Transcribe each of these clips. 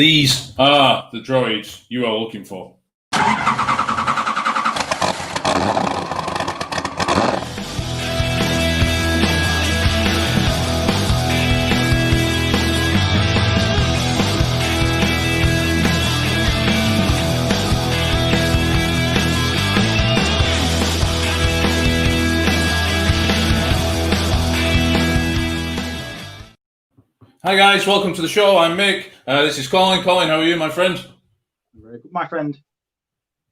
These are the droids you are looking for. Hi guys, welcome to the show. I'm Mick. This is Colin. Colin, how are you, my friend? Very good, my friend.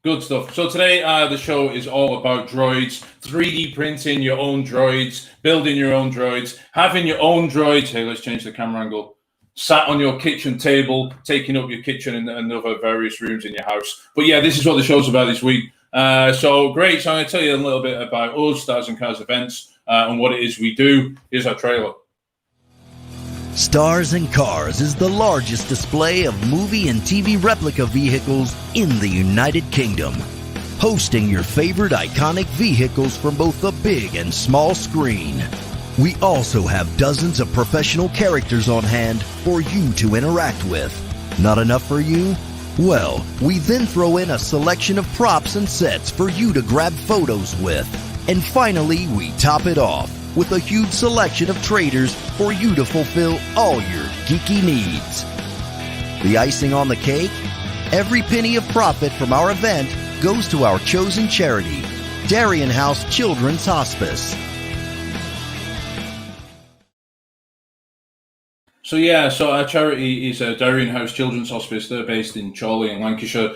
Good stuff. So today the show is all about droids, 3D printing your own droids, building your own droids, having your own droids. Hey, let's change the camera angle. Sat on your kitchen table, taking up your kitchen and other various rooms in your house. But yeah, this is what the show's about this week. So great. So I'm going to tell you a little bit about us, Stars and Cars Events, and what it is we do. Here's our trailer. Stars and Cars is the largest display of movie and TV replica vehicles in the United Kingdom, hosting your favorite iconic vehicles from both the big and small screen. We also have dozens of professional characters on hand for you to interact with. Not enough for you? Well, we then throw in a selection of props and sets for you to grab photos with. And finally, we top it off with a huge selection of traders for you to fulfill all your geeky needs. The icing on the cake? Every penny of profit from our event goes to our chosen charity, Darien House Children's Hospice. So our charity is Darien House Children's Hospice. They're based in Chorley in Lancashire.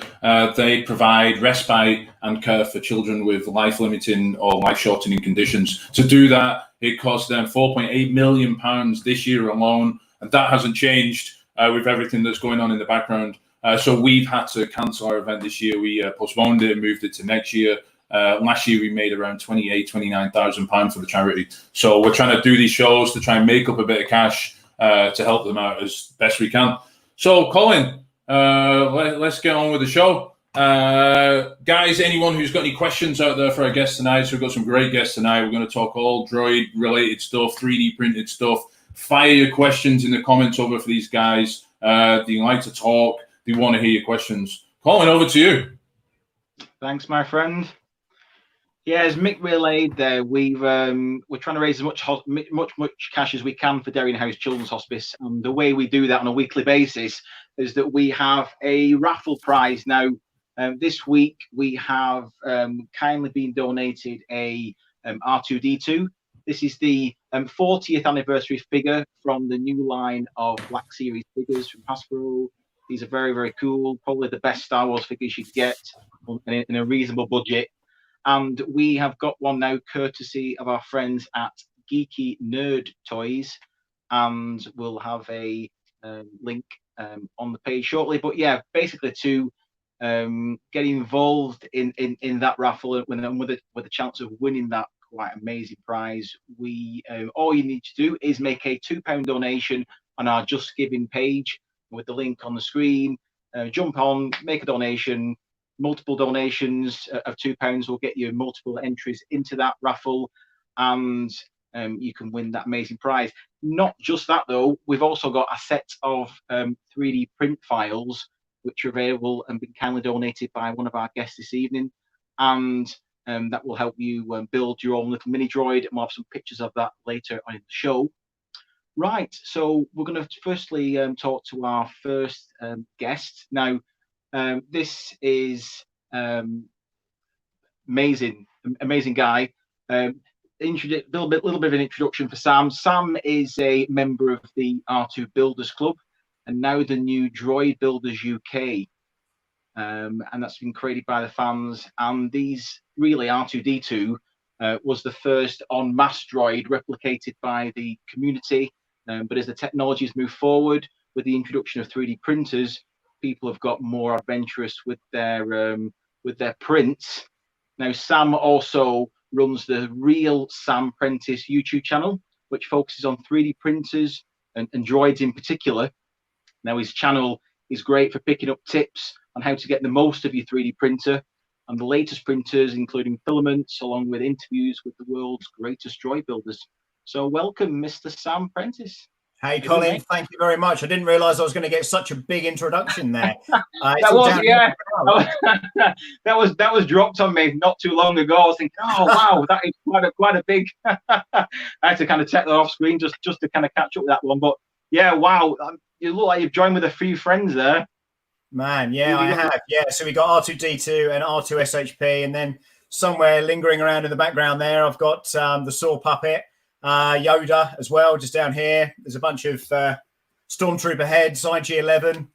They provide respite and care for children with life-limiting or life-shortening conditions. To do that, it cost them £4.8 million this year alone, and that hasn't changed with everything that's going on in the background. So we've had to cancel our event this year. We postponed it and moved it to next year. Last year we made around £29,000 for the charity. So we're trying to do these shows to try and make up a bit of cash to help them out as best we can. So, Colin, let's get on with the show. Guys, anyone who's got any questions out there for our guests tonight, so we've got some great guests tonight. We're going to talk all droid-related stuff, 3D printed stuff. Fire your questions in the comments over for these guys. Do you like to talk? Do you want to hear your questions? Colin, over to you. Thanks, my friend. Yeah, as Mick relayed there, we're trying to raise as much cash as we can for Darien House Children's Hospice, and the way we do that on a weekly basis is that we have a raffle prize. Now, this week we have kindly been donated a R2-D2. This is the 40th anniversary figure from the new line of Black Series figures from Hasbro. These are very, very cool. Probably the best Star Wars figures you could get in a reasonable budget. And we have got one now courtesy of our friends at Geeky Nerd Toys, and we'll have a link on the page shortly. But yeah, basically to get involved in that raffle with a chance of winning that quite amazing prize, we all you need to do is make a £2 donation on our Just Giving page with the link on the screen. Jump on, make a donation. Multiple donations of £2 will get you multiple entries into that raffle, and you can win that amazing prize. Not just that though, we've also got a set of 3D print files which are available and been kindly donated by one of our guests this evening, and that will help you build your own little mini droid, and we'll have some pictures of that later on in the show. Right, so we're going to firstly talk to our first guest. Now, this is amazing guy. Little bit of an introduction for Sam. Sam is a member of the R2 Builders Club and now the new Droid Builders UK, and that's been created by the fans. And these really R2-D2 was the first en masse droid replicated by the community. But as the technologies move forward with the introduction of 3D printers, people have got more adventurous with their prints. Now, Sam also runs the Real Sam Prentice YouTube channel, which focuses on 3D printers and droids in particular. Now, his channel is great for picking up tips on how to get the most of your 3D printer and the latest printers, including filaments, along with interviews with the world's greatest droid builders. So welcome, Mr. Sam Prentice. Hey, Colin, thank you very much. I didn't realise I was going to get such a big introduction there. That was dropped on me not too long ago. I was thinking, oh wow, that is quite a big. I had to kind of check that off screen just to kind of catch up with that one. But yeah, wow, you look like you've joined with a few friends there. Man, yeah, I have. Yeah, so we got R2-D2 and R2-SHP, and then somewhere lingering around in the background there, I've got the Saw Puppet. Yoda as well, just down here. There's a bunch of Stormtrooper heads, IG-11.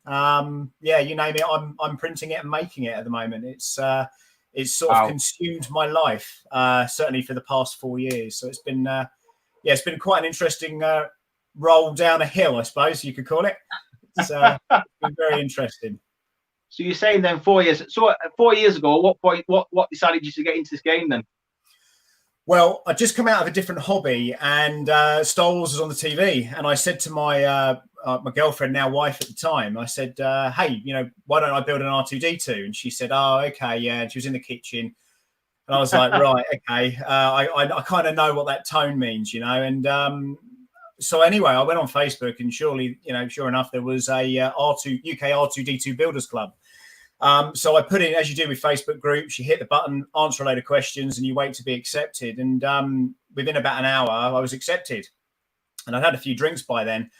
Yeah, you name it. I'm printing it and making it at the moment. It's sort of consumed my life, certainly for the past 4 years. So it's been it's been quite an interesting roll down a hill, I suppose you could call it. It's been very interesting. So you're saying then 4 years. So 4 years ago, at what point, what decided you to get into this game then? Well, I just come out of a different hobby, and Star Wars was on the TV, and I said to my my girlfriend, now wife at the time, I said, "Hey, why don't I build an R2-D2?" And she said, "Oh, okay, yeah." And she was in the kitchen, and I was like, "Right, okay." I kind of know what that tone means, And so anyway, I went on Facebook, and sure enough, there was a UK R2-D2 Builders Club. So I put in, as you do with Facebook groups, you hit the button, answer a load of questions, and you wait to be accepted. And within about an hour, I was accepted. And I'd had a few drinks by then.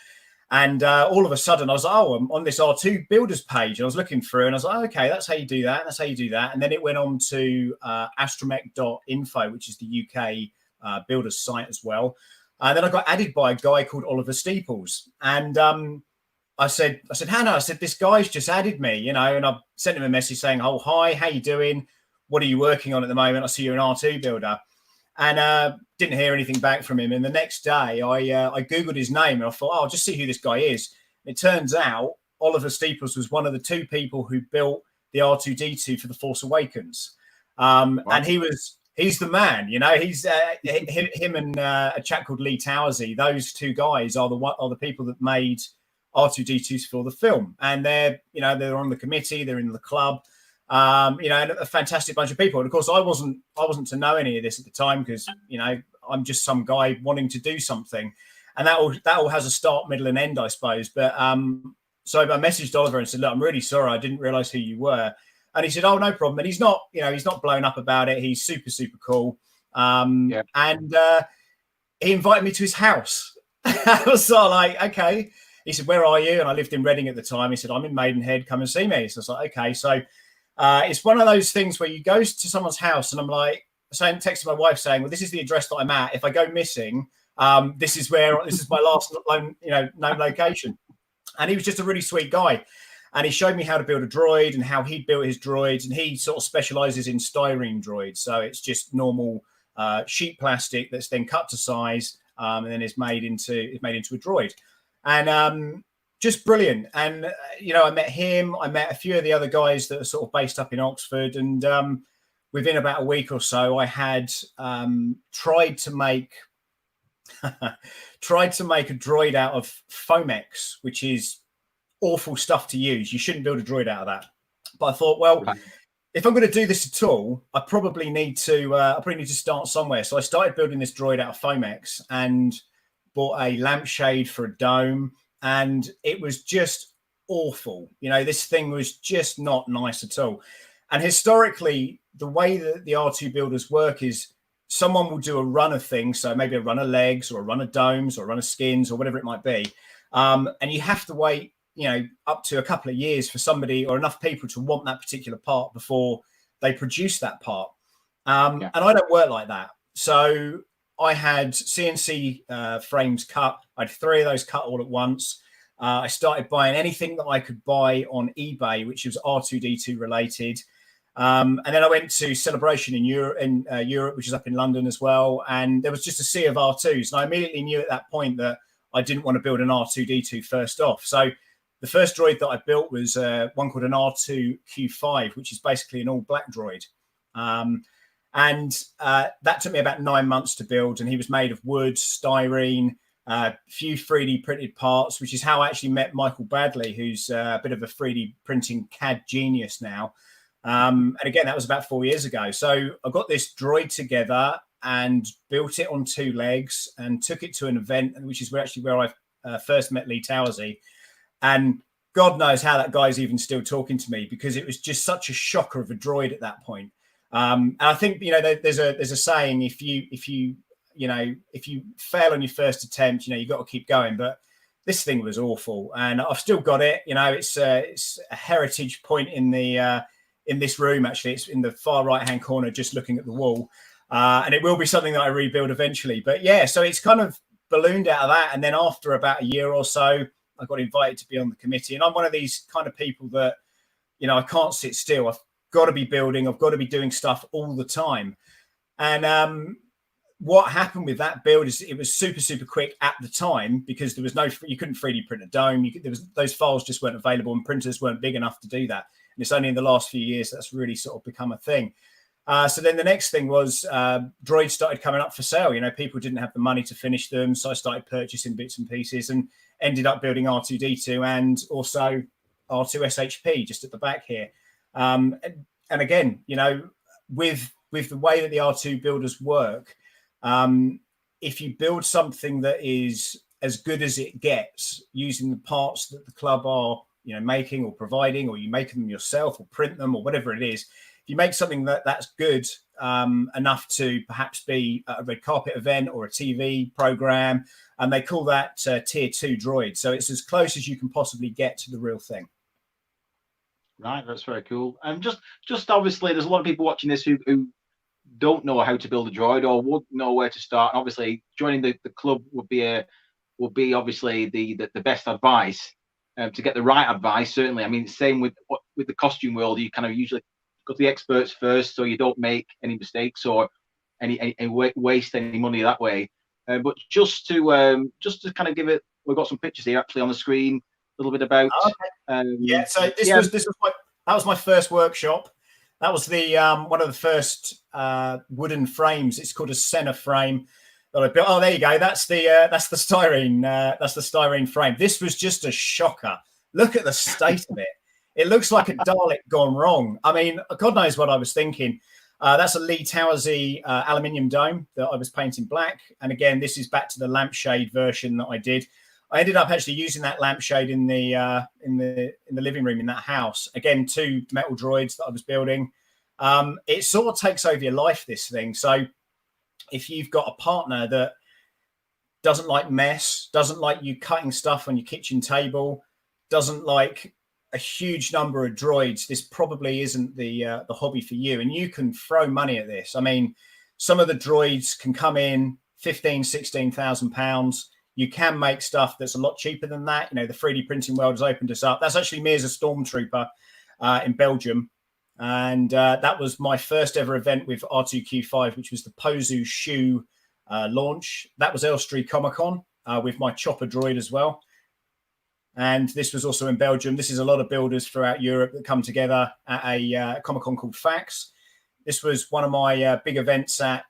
And all of a sudden, I was like, oh, I'm on this R2 Builders page. And I was looking through, and I was like, okay, that's how you do that. That's how you do that. And then it went on to astromech.info, which is the UK Builders site as well. And then I got added by a guy called Oliver Steeples. And I said, Hannah, I said, this guy's just added me, and I sent him a message saying, oh, hi, how you doing? What are you working on at the moment? I see you're an R2 builder. And didn't hear anything back from him. And the next day I Googled his name, and I thought, oh, I'll just see who this guy is. And it turns out Oliver Steeples was one of the two people who built the R2-D2 for The Force Awakens. Wow. And he's the man, he's him and a chap called Lee Towersy. Those two guys are the people that made R2-D2s for the film, and they're on the committee, they're in the club, and a fantastic bunch of people. And of course, I wasn't to know any of this at the time, because I'm just some guy wanting to do something, and that all has a start, middle, and end, I suppose. But so I messaged Oliver and said, look, I'm really sorry, I didn't realize who you were. And he said, oh, no problem. And he's not blown up about it. He's super, super cool. And he invited me to his house. I was sort of like, okay. He said, where are you? And I lived in Reading at the time. He said, I'm in Maidenhead. Come and see me. So I was like, okay. So it's one of those things where you go to someone's house, and I'm like, texting my wife saying, well, this is the address that I'm at. If I go missing, this is my last known location. And he was just a really sweet guy. And he showed me how to build a droid and how he built his droids. And he sort of specializes in styrene droids. So it's just normal sheet plastic that's then cut to size, and then is made into a droid. And just brilliant. And, I met him. I met a few of the other guys that are sort of based up in Oxford. And within about a week or so, I had tried to make a droid out of Fomex, which is awful stuff to use. You shouldn't build a droid out of that. But I thought, well, if I'm going to do this at all, I probably need to start somewhere. So I started building this droid out of Fomex and bought a lampshade for a dome, and it was just awful. This thing was just not nice at all. And historically, the way that the R2 builders work is someone will do a run of things. So maybe a run of legs or a run of domes or a run of skins or whatever it might be. And you have to wait, up to a couple of years for somebody or enough people to want that particular part before they produce that part. And I don't work like that. So I had CNC frames cut. I had 3 of those cut all at once. I started buying anything that I could buy on eBay, which was R2-D2 related. And then I went to Celebration in Europe, which is up in London as well. And there was just a sea of R2s. And I immediately knew at that point that I didn't want to build an R2-D2 first off. So the first droid that I built was one called an R2-Q5, which is basically an all black droid. And that took me about 9 months to build. And he was made of wood, styrene, a few 3D printed parts, which is how I actually met Michael Baddeley, who's a bit of a 3D printing CAD genius now. And again, that was about 4 years ago. So I got this droid together and built it on 2 legs and took it to an event, which is where I first met Lee Towersey, and God knows how that guy's even still talking to me, because it was just such a shocker of a droid at that point. And I think, you know, there's a saying, if you fail on your first attempt, you know, you've got to keep going. But this thing was awful, and I've still got it. You know, it's a heritage point in the in this room. Actually, it's in the far right hand corner, just looking at the wall, and it will be something that I rebuild eventually. But yeah, so it's kind of ballooned out of that, and then after about a year or so, I got invited to be on the committee. And I'm one of these kind of people that, you know, I can't sit still. I've got to be building. I've got to be doing stuff all the time. And what happened with that build is it was super, super quick at the time, because there was you couldn't 3D print a dome. Those files just weren't available, and printers weren't big enough to do that. And it's only in the last few years that's really sort of become a thing. So then the next thing was droids started coming up for sale. You know, people didn't have the money to finish them. So I started purchasing bits and pieces and ended up building R2-D2 and also R2-SHP just at the back here. And again, you know, with the way that the R2 builders work, if you build something that is as good as it gets using the parts that the club are, you know, making or providing, or you make them yourself or print them or whatever it is, if you make something that's good enough to perhaps be a red carpet event or a TV program, and they call that tier 2 droid. So it's as close as you can possibly get to the real thing. Right, that's very cool. And just obviously, there's a lot of people watching this who don't know how to build a droid or wouldn't know where to start. And obviously, joining the club would be obviously the best advice to get the right advice. Certainly, I mean, same with the costume world. You kind of usually go to the experts first, so you don't make any mistakes or any waste any money that way. But just to kind of give it, we've got some pictures here actually on the screen. A little bit about. Yeah. So that was my first workshop. That was the one of the first wooden frames. It's called a Senna frame that I built. Oh, there you go. That's the styrene. That's the styrene frame. This was just a shocker. Look at the state of it. It looks like a Dalek gone wrong. I mean, God knows what I was thinking. That's a Lee Towersey aluminium dome that I was painting black. And again, this is back to the lampshade version that I did. I ended up actually using that lampshade in the living room in that house. Again, 2 metal droids that I was building. It sort of takes over your life, this thing. So if you've got a partner that doesn't like mess, doesn't like you cutting stuff on your kitchen table, doesn't like a huge number of droids, this probably isn't the hobby for you. And you can throw money at this. I mean, some of the droids can come in 15,000, 16,000 pounds. You can make stuff that's a lot cheaper than that. You know, the 3D printing world has opened us up. That's actually me as a stormtrooper in Belgium. And that was my first ever event with R2Q5, which was the Pozu shoe launch. That was Elstree Comic-Con with my chopper droid as well. And this was also in Belgium. This is a lot of builders throughout Europe that come together at a Comic-Con called FAX. This was one of my big events at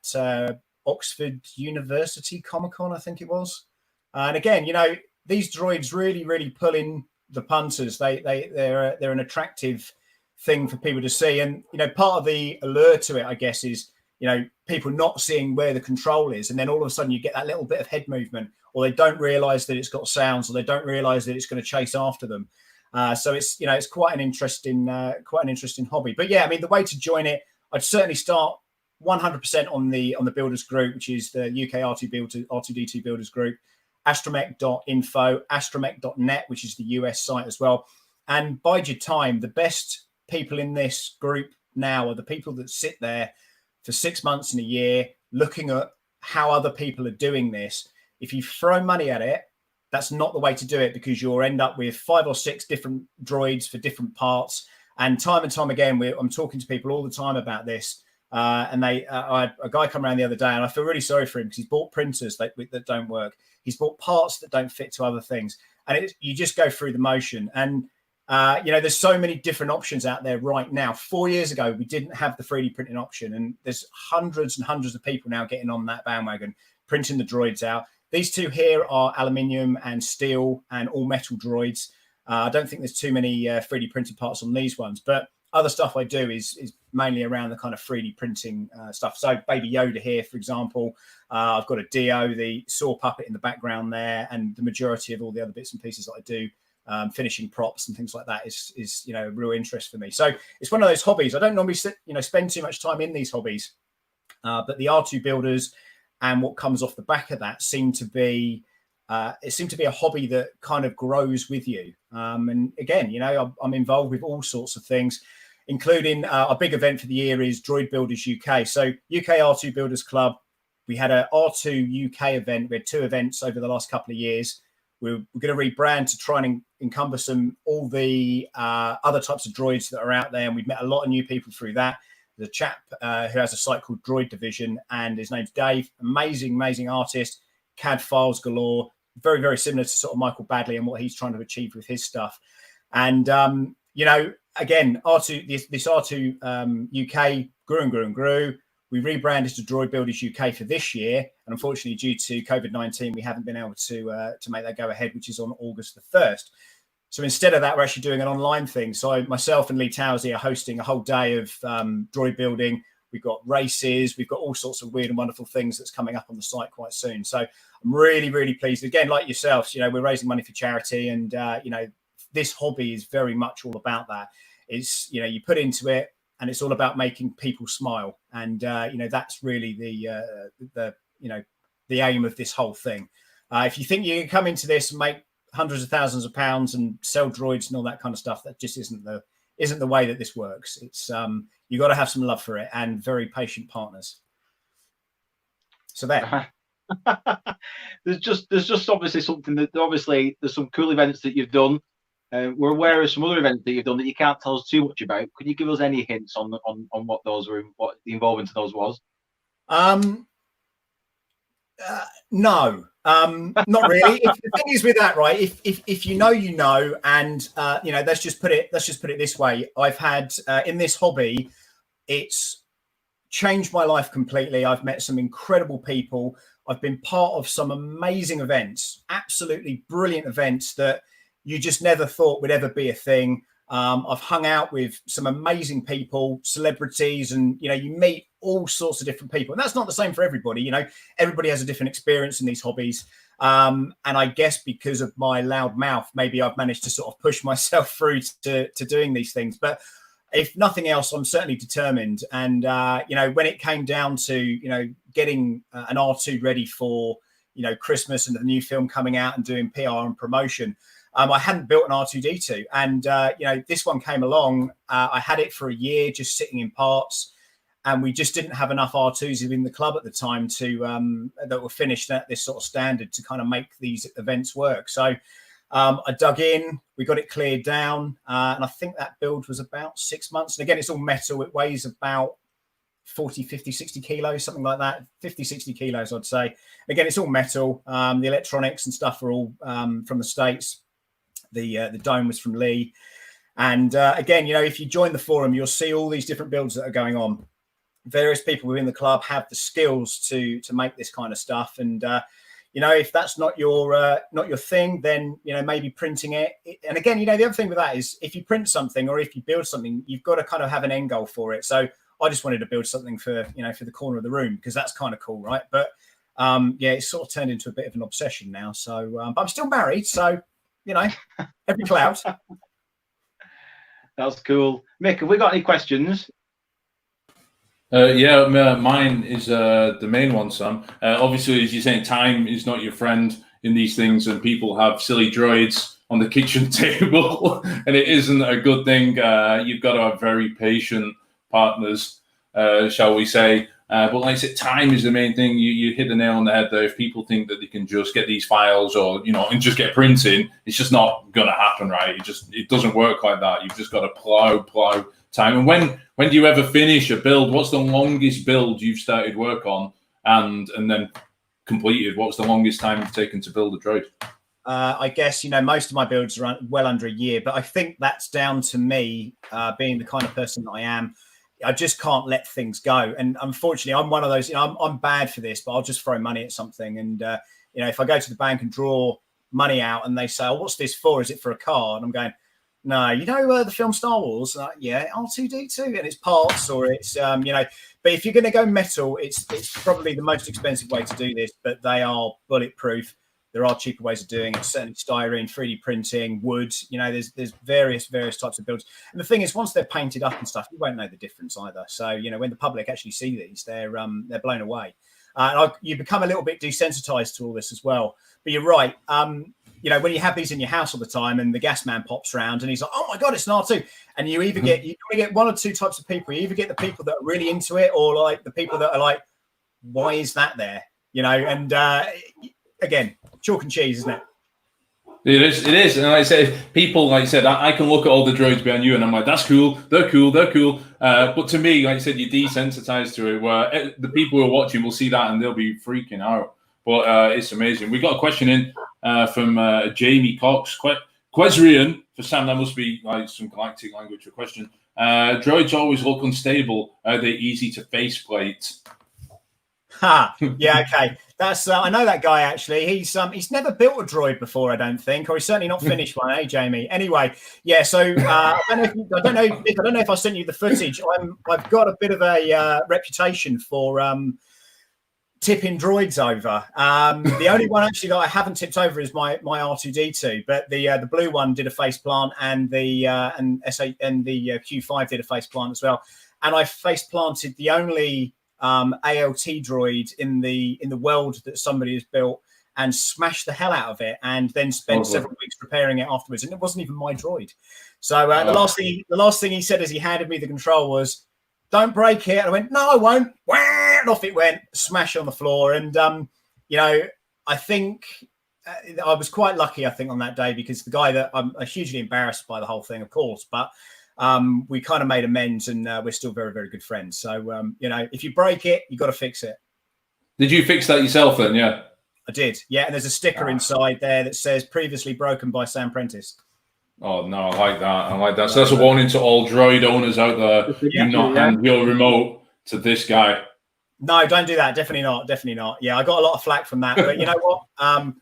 Oxford University Comic-Con, I think it was. And again, you know, these droids really, really pull in the punters. They're an attractive thing for people to see. And, you know, part of the allure to it, I guess, is, you know, people not seeing where the control is. And then all of a sudden you get that little bit of head movement, or they don't realize that it's got sounds, or they don't realize that it's going to chase after them. So it's, you know, it's quite an interesting hobby. But yeah, I mean, the way to join it, I'd certainly start 100% on the builders group, which is the UK R2D2 builders group. astromech.info, astromech.net, which is the US site as well. And bide your time. The best people in this group now are the people that sit there for 6 months and a year looking at how other people are doing this. If you throw money at it, that's not the way to do it, because you'll end up with 5 or 6 different droids for different parts. And time again, I'm talking to people all the time about this. And I had a guy come around the other day, and I feel really sorry for him because he's bought printers that don't work. He's bought parts that don't fit to other things. And you just go through the motion. And, you know, there's so many different options out there right now. 4 years ago, we didn't have the 3D printing option. And there's hundreds and hundreds of people now getting on that bandwagon, printing the droids out. These 2 here are aluminium and steel and all metal droids. I don't think there's too many 3D printed parts on these ones. But other stuff I do is mainly around the kind of 3D printing stuff. So Baby Yoda here, for example, I've got a Dio, the saw puppet in the background there, and the majority of all the other bits and pieces that I do, finishing props and things like that is a real interest for me. So it's one of those hobbies. I don't normally spend too much time in these hobbies, but the R2 builders and what comes off the back of that seem to be a hobby that kind of grows with you. And again, I'm involved with all sorts of things, including our big event for the year is Droid Builders UK. So UK R2 Builders Club, we had a R2 UK event. We had 2 events over the last couple of years. We're going to rebrand to try and encompass all the other types of droids that are out there. And we've met a lot of new people through that. There's a chap who has a site called Droid Division, and his name's Dave. Amazing artist, CAD files galore. Very, very similar to sort of Michael Baddeley and what he's trying to achieve with his stuff. And, again, this R2 UK grew. We rebranded to Droid Builders UK for this year. And unfortunately, due to COVID-19, we haven't been able to make that go ahead, which is on August the 1st. So instead of that, we're actually doing an online thing. So myself and Lee Towsey are hosting a whole day of droid building. We've got races. We've got all sorts of weird and wonderful things that's coming up on the site quite soon. So I'm really, really pleased. Again, like yourselves, we're raising money for charity. And, this hobby is very much all about that. It's, you put into it and it's all about making people smile. And, that's really the aim of this whole thing. If you think you can come into this and make hundreds of thousands of pounds and sell droids and all that kind of stuff, that just isn't the way that this works. It's you got to have some love for it and very patient partners. So there. there's just obviously something that there's some cool events that you've done. We're aware of some other events that you've done that you can't tell us too much about. Can you give us any hints on what those were, what the involvement of those was? No, not really. The thing is with that, right? If you know, and let's just put it this way. I've had in this hobby, it's changed my life completely. I've met some incredible people. I've been part of some amazing events, absolutely brilliant events that you just never thought would ever be a thing. I've hung out with some amazing people, celebrities, and you meet all sorts of different people. And that's not the same for everybody. Everybody has a different experience in these hobbies. And I guess because of my loud mouth, maybe I've managed to sort of push myself through to doing these things. But if nothing else, I'm certainly determined. And when it came down to getting an R2 ready for Christmas and the new film coming out and doing PR and promotion, I hadn't built an R2-D2, and this one came along. I had it for a year, just sitting in parts, and we just didn't have enough R2s in the club at the time that were finished at this sort of standard to kind of make these events work. So I dug in, we got it cleared down, and I think that build was about 6 months. And again, it's all metal. It weighs about 40, 50, 60 kilos, something like that. 50, 60 kilos, I'd say. Again, it's all metal. The electronics and stuff are all from the States. The dome was from Lee. And again, if you join the forum, you'll see all these different builds that are going on. Various people within the club have the skills to make this kind of stuff. And, if that's not your thing, then, maybe printing it. And again, the other thing with that is if you print something or if you build something, you've got to kind of have an end goal for it. So I just wanted to build something for the corner of the room because that's kind of cool, right? But it's sort of turned into a bit of an obsession now. So but I'm still married, so every cloud. That's cool. Mick, have we got any questions? Mine is the main one, Sam. Obviously, as you're saying, time is not your friend in these things, and people have silly droids on the kitchen table, and it isn't a good thing. You've got to have very patient partners, shall we say. But like I said, time is the main thing. You hit the nail on the head there. If people think that they can just get these files or, and just get printing, it's just not going to happen, right? It doesn't work like that. You've just got to plow time. And when do you ever finish a build? What's the longest build you've started work on and then completed? What's the longest time you've taken to build a droid? I guess, most of my builds are well under a year, but I think that's down to me being the kind of person that I am. I just can't let things go. And unfortunately, I'm one of those, I'm bad for this, but I'll just throw money at something. And, if I go to the bank and draw money out and they say, oh, what's this for? Is it for a car? And I'm going, No, you know the film Star Wars, yeah, R2-D2, and it's parts or it's But if you're going to go metal, it's probably the most expensive way to do this. But they are bulletproof. There are cheaper ways of doing it. Certainly styrene, 3D printing, wood. There's various types of builds. And the thing is, once they're painted up and stuff, you won't know the difference either. So when the public actually see these, they're blown away. You become a little bit desensitized to all this as well. But you're right. When you have these in your house all the time and the gas man pops around and he's like, oh my God, it's an R2. And you either get one or two types of people. You either get the people that are really into it or like the people that are like, why is that there? And again, chalk and cheese, isn't it? It is. And like I said, people, like I said, I can look at all the droids behind you and I'm like, that's cool. They're cool. But to me, like I said, you're desensitized to it, where the people who are watching will see that and they'll be freaking out. But it's amazing. We got a question in from Jamie Cox. Quezrian, for Sam, that must be like some galactic language for question. Droids always look unstable. Are they easy to faceplate? Yeah, okay. That's I know that guy actually. He's never built a droid before, I don't think, or he's certainly not finished one, Jamie? Anyway, yeah. So I don't know if I sent you the footage. I've got a bit of a reputation for tipping droids over. The only one actually that I haven't tipped over is my R2-D2, but the blue one did a face plant, and the Q5 did a face plant as well. And I face planted the only ALT droid in the world that somebody has built, and smashed the hell out of it, and then spent several weeks repairing it afterwards. And it wasn't even my droid. So the last thing he said as he handed me the control was, "Don't break it." And I went, "No, I won't." And off it went, smash on the floor. And I think I was quite lucky, I think, on that day, because the guy that I'm hugely embarrassed by the whole thing, of course, but we kind of made amends, and we're still very, very good friends. So, if you break it, you got to fix it. Did you fix that yourself then? Yeah, I did. Yeah. And there's a sticker inside there that says previously broken by Sam Prentice. Oh, no, I like that. So that's a warning to all droid owners out there. Do not hand your remote to this guy. No, don't do that. Definitely not. Yeah, I got a lot of flack from that. But you know what? I'm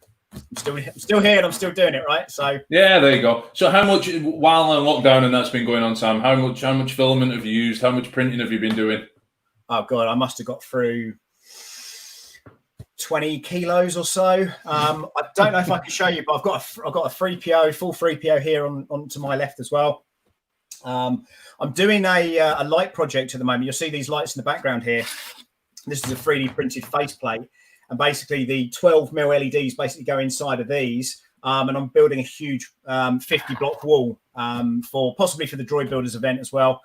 still here and I'm still doing it, right? So yeah, there you go. So how much, while on lockdown and that's been going on, Sam, how much filament have you used? How much printing have you been doing? Oh God, I must have got through 20 kilos or so. I don't know if I can show you, but I've got a full 3PO here on to my left as well. I'm doing a light project at the moment. You'll see these lights in the background here. This is a 3D printed faceplate, and basically the 12mm LEDs basically go inside of these. And I'm building a huge 50 block wall possibly for the Droid Builders event as well.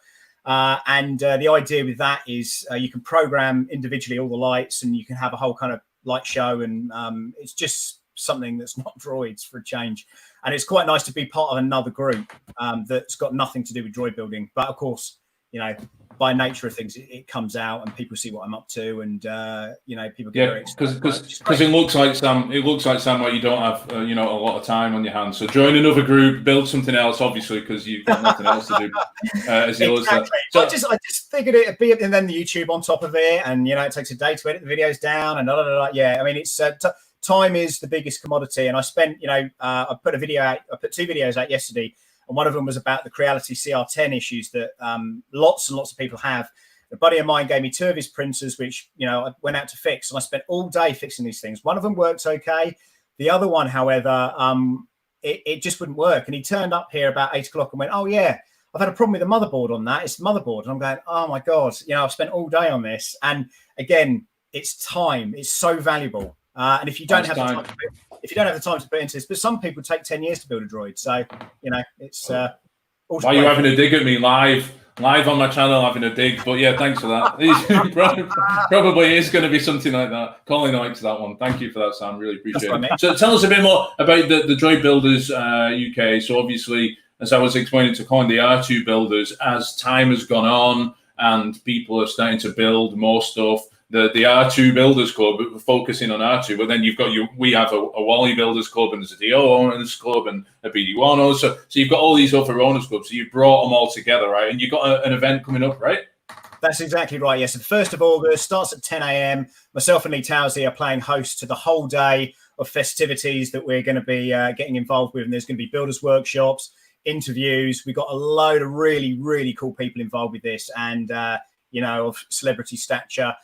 And the idea with that is you can program individually all the lights, and you can have a whole kind of light show. And it's just something that's not droids for a change. And it's quite nice to be part of another group that's got nothing to do with droid building. But of course, by nature of things, it comes out and people see what I'm up to, and people get very excited. Because it looks like Sam, like you don't have a lot of time on your hands. So join another group, build something else, obviously, because you've got nothing else to do. Exactly. So I just figured it'd be, and then the YouTube on top of it, and it takes a day to edit the videos down, and yeah. I mean, it's time is the biggest commodity, and I spent I put two videos out yesterday. And one of them was about the Creality CR10 issues that lots and lots of people have. A buddy of mine gave me two of his printers, which I went out to fix, and I spent all day fixing these things. One of them worked okay. The other one, however, it just wouldn't work. And he turned up here about 8 o'clock and went, "Oh yeah, I've had a problem with the motherboard on that. It's the motherboard." And I'm going, "Oh my God, I've spent all day on this." And again, it's time. It's so valuable. And if you don't have the time to put into this, but some people take 10 years to build a droid. So, it's... Why are you having a dig at me live on my channel, having a dig? But yeah, thanks for that. Probably is going to be something like that. Colin likes that one. Thank you for that, Sam. Really appreciate it. So tell us a bit more about the Droid Builders UK. So obviously, as I was explaining to Colin, the R2 Builders, as time has gone on and people are starting to build more stuff, the R2 Builders Club, focusing on R2, but then we have a Wally Builders Club, and there's a DO Owners Club and a BD1 Owners. So you've got all these other owners clubs. So you've brought them all together, right? And you've got an event coming up, right? That's exactly right, yes. The 1st of August starts at 10 a.m. Myself and Lee Towsey are playing host to the whole day of festivities that we're going to be getting involved with. And there's going to be builders workshops. interviews. We've got a load of really, really cool people involved with this, and of celebrity stature.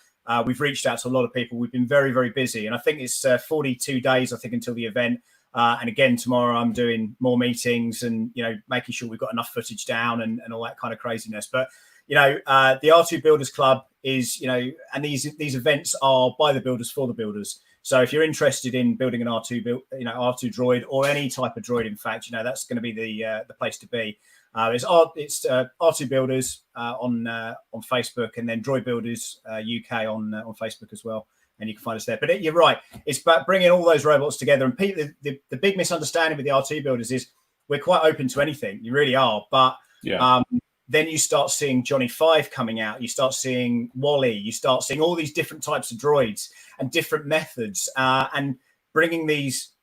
We've reached out to a lot of people. We've been very, very busy, and I think it's 42 days, I think, until the event. And again, tomorrow I'm doing more meetings and, making sure we've got enough footage down and all that kind of craziness. But, the R2 Builders Club is, and these events are by the builders for the builders. So if you're interested in building an R2 R2 droid or any type of droid, in fact, that's going to be the place to be. It's R2 Builders on Facebook, and then Droid Builders UK on Facebook as well. And you can find us there. But you're right. It's about bringing all those robots together. And people, the big misunderstanding with the R2 builders is we're quite open to anything. You really are. But then you start seeing Johnny 5 coming out. You start seeing Wally. You start seeing all these different types of droids and different methods. And bringing these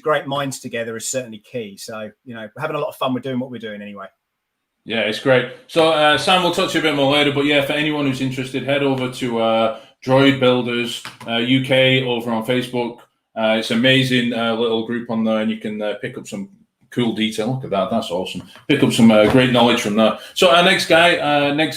great minds together is certainly key. So, we're having a lot of fun with doing what we're doing anyway. Yeah, it's great. So, Sam, we'll touch a bit more later. But, for anyone who's interested, head over to Droid Builders UK over on Facebook. It's an amazing little group on there, and you can pick up some cool detail. Look at that. That's awesome. Pick up some great knowledge from that. So our next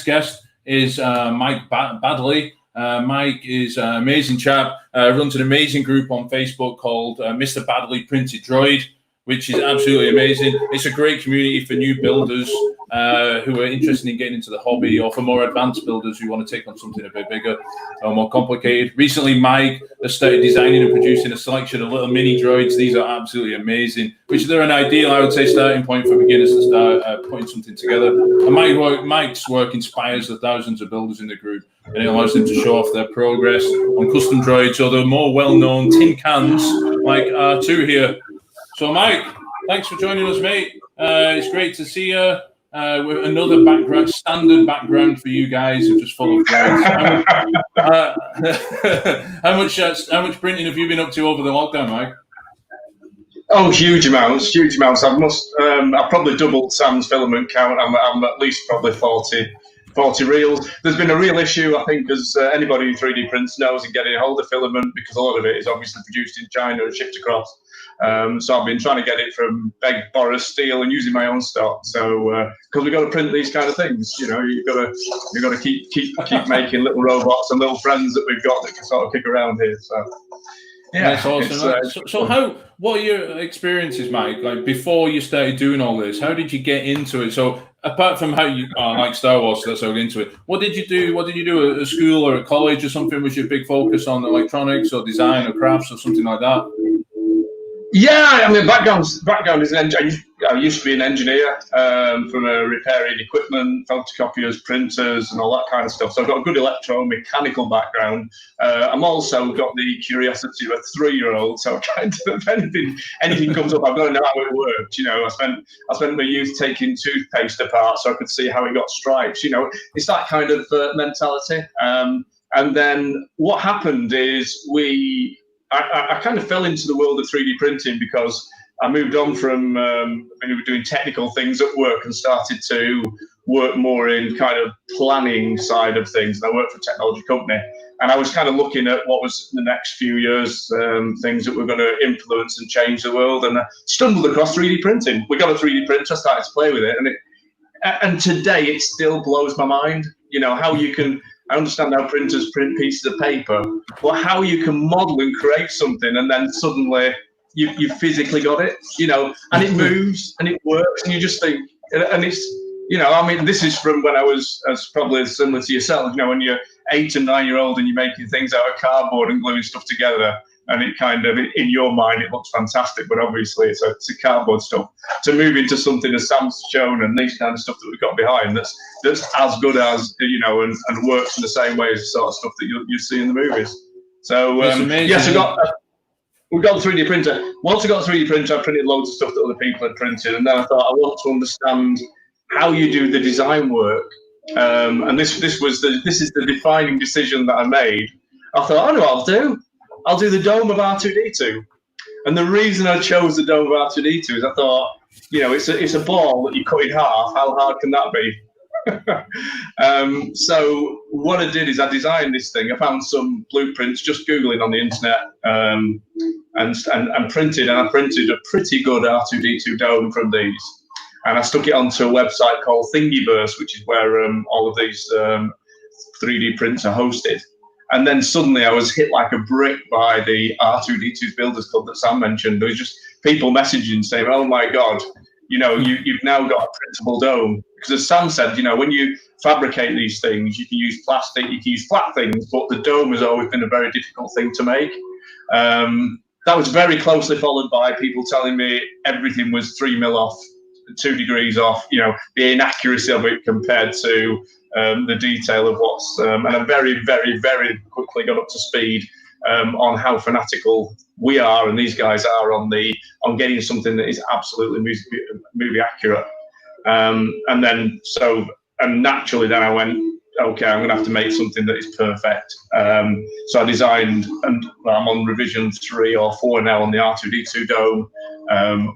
guest is Mike Baddeley. Mike is an amazing chap. Runs an amazing group on Facebook called Mr. Baddeley Printed Droid, which is absolutely amazing. It's a great community for new builders who are interested in getting into the hobby, or for more advanced builders who want to take on something a bit bigger or more complicated. Recently, Mike has started designing and producing a selection of little mini droids. These are absolutely amazing, which they're an ideal, I would say, starting point for beginners to start putting something together. And Mike's work inspires the thousands of builders in the group, and it allows them to show off their progress on custom droids or the more well-known tin cans like R2 here. So, Mike, thanks for joining us, mate. It's great to see you. With another standard background for you guys, are just full of droids. How much printing have you been up to over the lockdown, Mike? Oh, huge amounts. I've probably doubled Sam's filament count. I'm at least probably 40 reels. There's been a real issue, I think, as anybody who 3D prints knows, in getting a hold of filament, because a lot of it is obviously produced in China and shipped across. So I've been trying to get it from beg, borrow, steal, and using my own stock. So because we've got to print these kind of things, you've got to keep making little robots and little friends that we've got that can sort of kick around here. So yeah, that's awesome. What are your experiences, Mike? Like before you started doing all this, how did you get into it? So apart from how you like Star Wars, that's how I got into it. What did you do? What did you do at school or at college or something? Was your big focus on electronics or design or crafts or something like that? Yeah, I mean, background is I used to be an engineer from repairing equipment, photocopiers, printers, and all that kind of stuff. So I've got a good electromechanical background. I'm also got the curiosity of a 3-year-old. So kind of if anything comes up, I've got to know how it worked. I spent my youth taking toothpaste apart so I could see how it got stripes. It's that kind of mentality. And then what happened is I kind of fell into the world of 3D printing because I moved on from doing technical things at work and started to work more in kind of planning side of things. And I worked for a technology company, and I was kind of looking at what was the next few years, things that were going to influence and change the world. And I stumbled across 3D printing. We got a 3D printer, I started to play with it, and today it still blows my mind. How you can. I understand how printers print pieces of paper, but how you can model and create something and then suddenly you physically got it, and it moves and it works, and you just think, and it's, this is from when I was probably similar to yourself, when you're 8 and 9-year-old and you're making things out of cardboard and gluing stuff together, and it kind of, in your mind, it looks fantastic, but obviously it's a cardboard stuff. To move into something as Sam's shown and these kind of stuff that we've got behind, that's as good as, and works in the same way as the sort of stuff that you see in the movies. So yes, we've got a 3D printer. Once I got a 3D printer, I printed loads of stuff that other people had printed, and then I thought I want to understand how you do the design work. And this is the defining decision that I made. I thought, I know what I'll do. I'll do the dome of R2-D2. And the reason I chose the dome of R2-D2 is I thought, it's a ball that you cut in half. How hard can that be? So what I did is I designed this thing. I found some blueprints, just Googling on the internet, and printed. And I printed a pretty good R2-D2 dome from these. and I stuck it onto a website called Thingiverse, which is where all of these 3D prints are hosted. And then suddenly I was hit like a brick by the R2-D2's Builders Club that Sam mentioned. There was just people messaging saying, "Oh my God, you've now got a printable dome." Because as Sam said, when you fabricate these things, you can use plastic, you can use flat things, but the dome has always been a very difficult thing to make. That was very closely followed by people telling me everything was 3 mil off, 2 degrees off, the inaccuracy of it compared to the detail of what's, and I very, very, very quickly got up to speed on how fanatical we are and these guys are on getting something that is absolutely movie accurate. And naturally then I went, okay, I'm going to have to make something that is perfect. So I designed, and I'm on revision 3 or 4 now on the R2-D2 dome,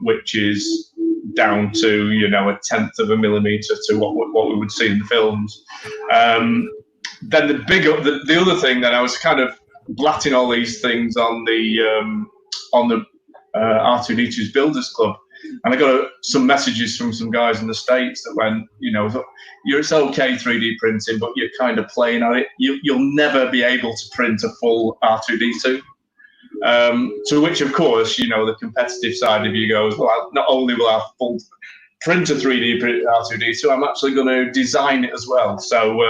which is down to, a 1/10 of a millimeter to what we would see in the films. Then the other thing that I was kind of blatting all these things on the R2-D2's Builders Club. And I got some messages from some guys in the States that went, it's okay 3D printing, but you're kind of playing on it. You'll never be able to print a full R2-D2. To which, of course, the competitive side of you goes, well, not only will I full print a 3D print R2-D2, I'm actually going to design it as well. So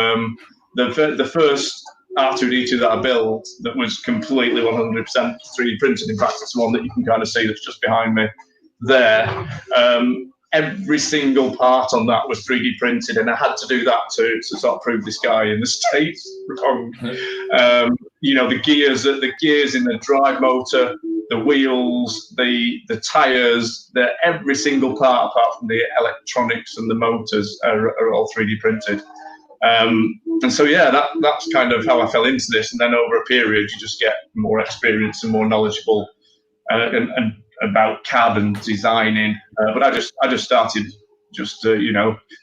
the first R2-D2 that I built that was completely 100% 3D printed, in fact, it's the one that you can kind of see that's just behind me there. Every single part on that was 3D printed, and I had to do that to sort of prove this guy in the States wrong. The gears in the drive motor, the wheels, the tires, every single part apart from the electronics and the motors are all 3D printed. And so that's kind of how I fell into this. And then over a period, you just get more experience and more knowledgeable and about CAD and designing. But I just started,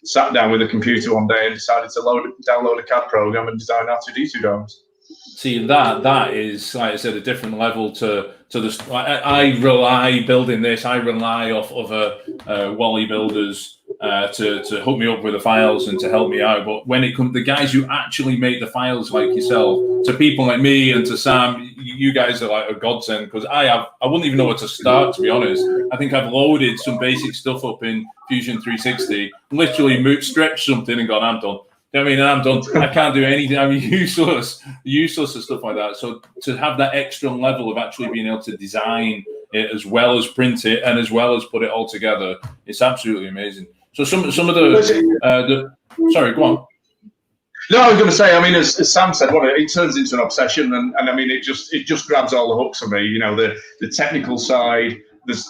sat down with a computer one day and decided to download a CAD program and design R2-D2 domes. See, that is, like I said, a different level to this. I rely off other Wally builders to hook me up with the files and to help me out. But when it comes to the guys who actually make the files, like yourself, to people like me and to Sam, you guys are like a godsend, because I wouldn't even know where to start, to be honest. I think I've loaded some basic stuff up in Fusion 360, literally stretched something and gone, I'm done. I mean, I'm done. I can't do anything. I'm useless and stuff like that. So to have that extra level of actually being able to design it as well as print it and as well as put it all together, it's absolutely amazing. So some of the sorry, go on. No, I was going to say, I mean, as Sam said, it turns into an obsession, and I mean, it just grabs all the hooks for me. The technical side.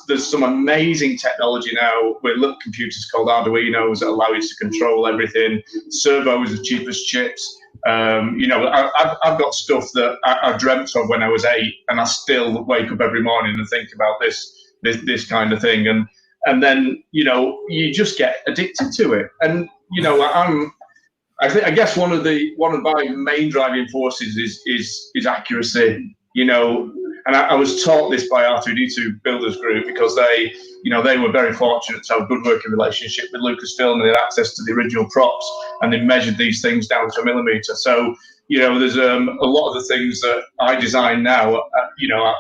There's some amazing technology now with little computers called Arduinos that allow you to control everything. Servos are cheap as chips. I've got stuff that I dreamt of when I was 8, and I still wake up every morning and think about this kind of thing. And then you just get addicted to it. And I guess one of my main driving forces is accuracy. And I was taught this by R2-D2 Builders Group, because they were very fortunate to have a good working relationship with Lucasfilm, and they had access to the original props, and they measured these things down to a millimeter. So, there's a lot of the things that I design now,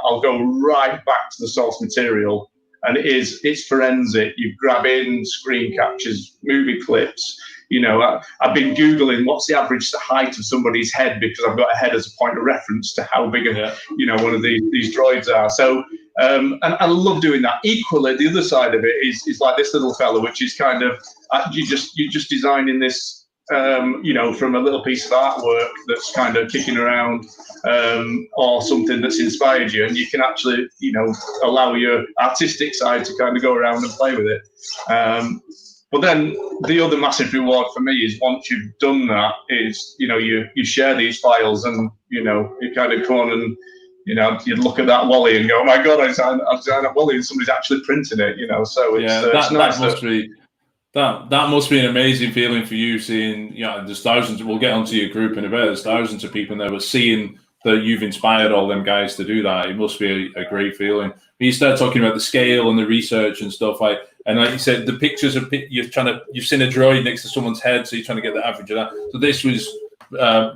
I'll go right back to the source material, and it's forensic. You grab in screen captures, movie clips. I've been Googling what's the average height of somebody's head, because I've got a head as a point of reference to how big one of these droids are. So, and I love doing that. Equally, the other side of it is like this little fella, which is kind of, you're just designing this, from a little piece of artwork that's kind of kicking around, or something that's inspired you, and you can actually, allow your artistic side to kind of go around and play with it. But then the other massive reward for me is once you've done that is, you share these files, and, you kind of come on and, you look at that Wally and go, oh my God, I designed that Wally and somebody's actually printing it, So it's nice. That must be an amazing feeling for you, seeing, there's thousands, we'll get onto your group in a bit, there's thousands of people there, but seeing that you've inspired all them guys to do that, it must be a great feeling. When you start talking about the scale and the research and stuff, like And like you said, the pictures of you've seen a droid next to someone's head, so you're trying to get the average of that. So this was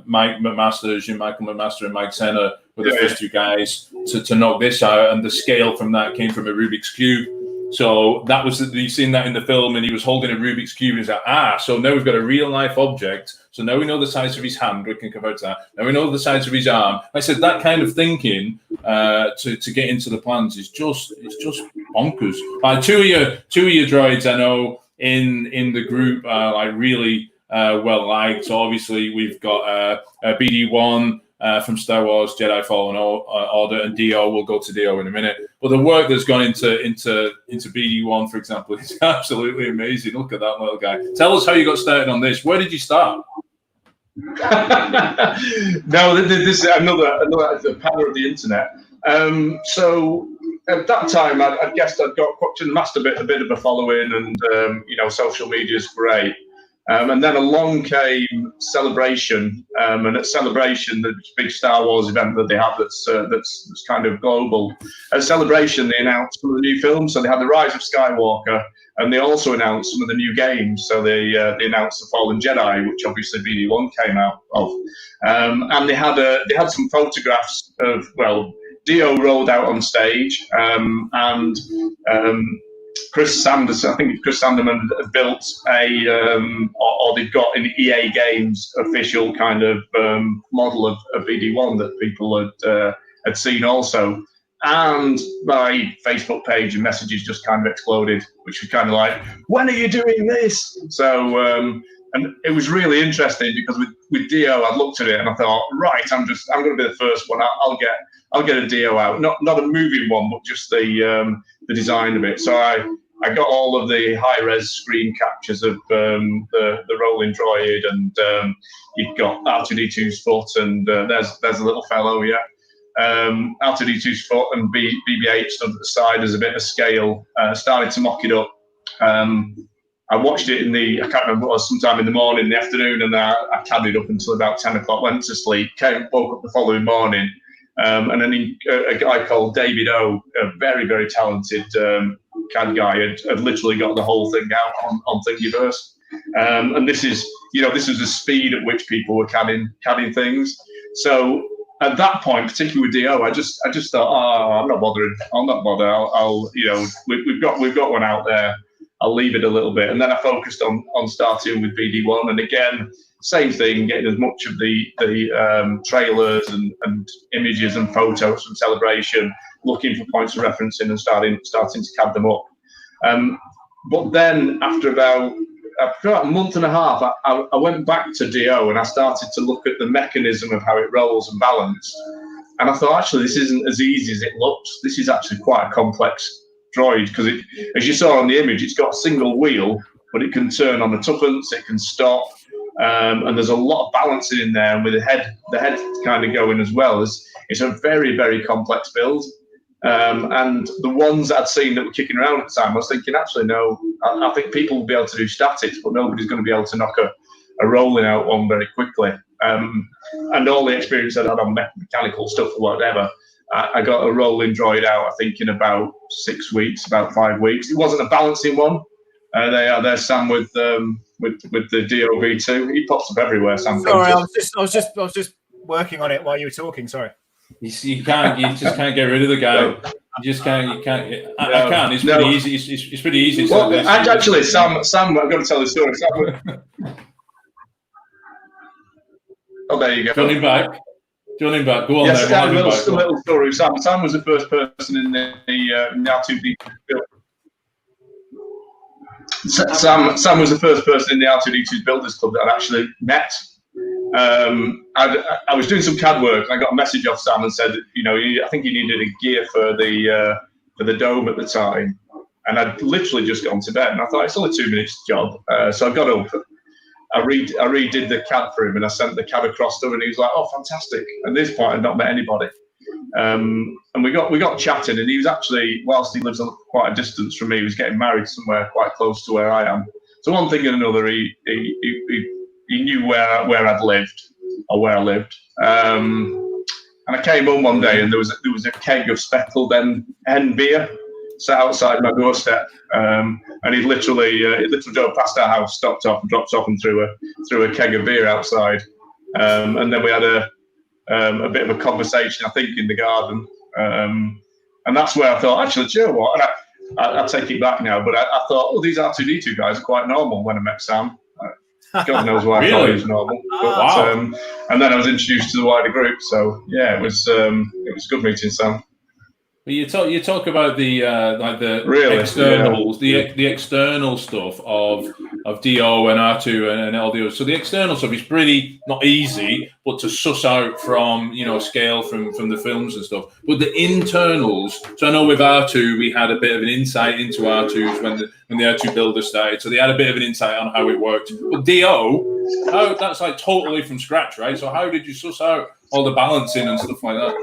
Mike McMaster, Jean-Michael McMaster, and Mike Senna were the first two guys to knock this out, and the scale from that came from a Rubik's Cube. So that was, you've seen that in the film, and he was holding a Rubik's Cube, and he's like, so now we've got a real life object. So now we know the size of his hand, we can convert to that. Now we know the size of his arm. I said that kind of thinking to get into the plans is just bonkers. Two of your droids I know in the group are really well liked. So obviously we've got BD1 from Star Wars Jedi Fallen Order, and Dio. We'll go to Dio in a minute. But the work that's gone into BD1, for example, is absolutely amazing. Look at that little guy. Tell us how you got started on this. Where did you start? No, this is another the power of the internet. So at that time, I guessed I'd got to the master a bit of a following, and social media is great. And then along came Celebration, and at Celebration, the big Star Wars event that they have that's kind of global. At Celebration, they announced some of the new films. So they had The Rise of Skywalker, and they also announced some of the new games. So they announced The Fallen Jedi, which obviously BD1 came out of, and they had some photographs of Dio rolled out on stage, and Chris Sanderman had built or they've got an EA Games official kind of model of BD1 that people had seen also. And my Facebook page and messages just kind of exploded, which was kind of like, when are you doing this? So, and it was really interesting because with Dio, I looked at it and I thought, right, I'm going to be the first one. I'll get a Dio out, not a moving one, but just the design of it. So I got all of the high-res screen captures of the rolling droid, and you've got R2-D2's foot, and there's a little fellow, R2-D2's foot, and BB-8 stood at the side as a bit of scale. Started to mock it up. I watched it I can't remember what it was, sometime in the morning, in the afternoon, and I carried up until about 10 o'clock, went to sleep, woke up the following morning, and then a guy called David O, a very, very talented CAD guy, had literally got the whole thing out on Thingiverse. And this is the speed at which people were CADing things. So at that point, particularly with Dio, I just thought, I'm not bothering. I'll not bother. We've got one out there. I'll leave it a little bit, and then I focused on starting with BD1, and again, same thing, getting as much of the trailers and images and photos from Celebration, looking for points of referencing and starting to CAD them up. But then after about a month and a half, I went back to Dio and I started to look at the mechanism of how it rolls and balanced. And I thought, actually, this isn't as easy as it looks. This is actually quite a complex droid, because as you saw on the image, it's got a single wheel, but it can turn on the tuppence, it can stop, and there's a lot of balancing in there, and with the head kind of going as well. It's a very, very complex build. And the ones I'd seen that were kicking around at the time, I was thinking, actually, no, I think people will be able to do statics, but nobody's going to be able to knock a rolling out one very quickly. And all the experience I had on mechanical stuff or whatever, I got a rolling droid out, I think, in about 6 weeks, about 5 weeks. It wasn't a balancing one. There's Sam with the DOV2. He pops up everywhere, Sam. Sorry, I was just working on it while you were talking. Sorry. You just can't get rid of the guy. You just can't. I can't. It's pretty easy. It's pretty easy. Well, actually, Sam, I'm going to tell the story. Sam, oh, there you go. Join him back. Go on. Yes, there. A little story. Sam was the first person in the R2-D2 build. Sam was the first person in the R2-D2's Builders Club that I'd actually met. I was doing some CAD work, and I got a message off Sam and said, I think he needed a gear for the dome at the time, and I'd literally just gone to bed, and I thought, it's only 2 minutes job, so I got up, I redid the CAD for him, and I sent the CAD across to him, and he was like, oh, fantastic. At this point, I'd not met anybody, and we got chatting, and he was actually, whilst he lives on quite a distance from me, he was getting married somewhere quite close to where I am. So one thing and another, he knew where I'd lived, or where I lived. And I came home one day, and there was a keg of speckled hen beer sat outside my doorstep. And and he literally drove past our house, stopped off, and dropped off, and threw a keg of beer outside. And then we had a bit of a conversation, I think, in the garden. And that's where I thought, actually, do you know what? And I take it back now, but I thought, these R2-D2 guys are quite normal when I met Sam. God knows why I thought he was normal. But, Wow. And then I was introduced to the wider group. So yeah, it was good meeting Sam. But you talk about the Really? externals, the external stuff of DO and R2 and LDO. So the external stuff is pretty not easy, but to suss out from scale from the films and stuff. But the internals. So I know with R2 we had a bit of an insight into R2s when the R2 builder started. So they had a bit of an insight on how it worked. But DO, that's like totally from scratch, right? So how did you suss out all the balancing and stuff like that?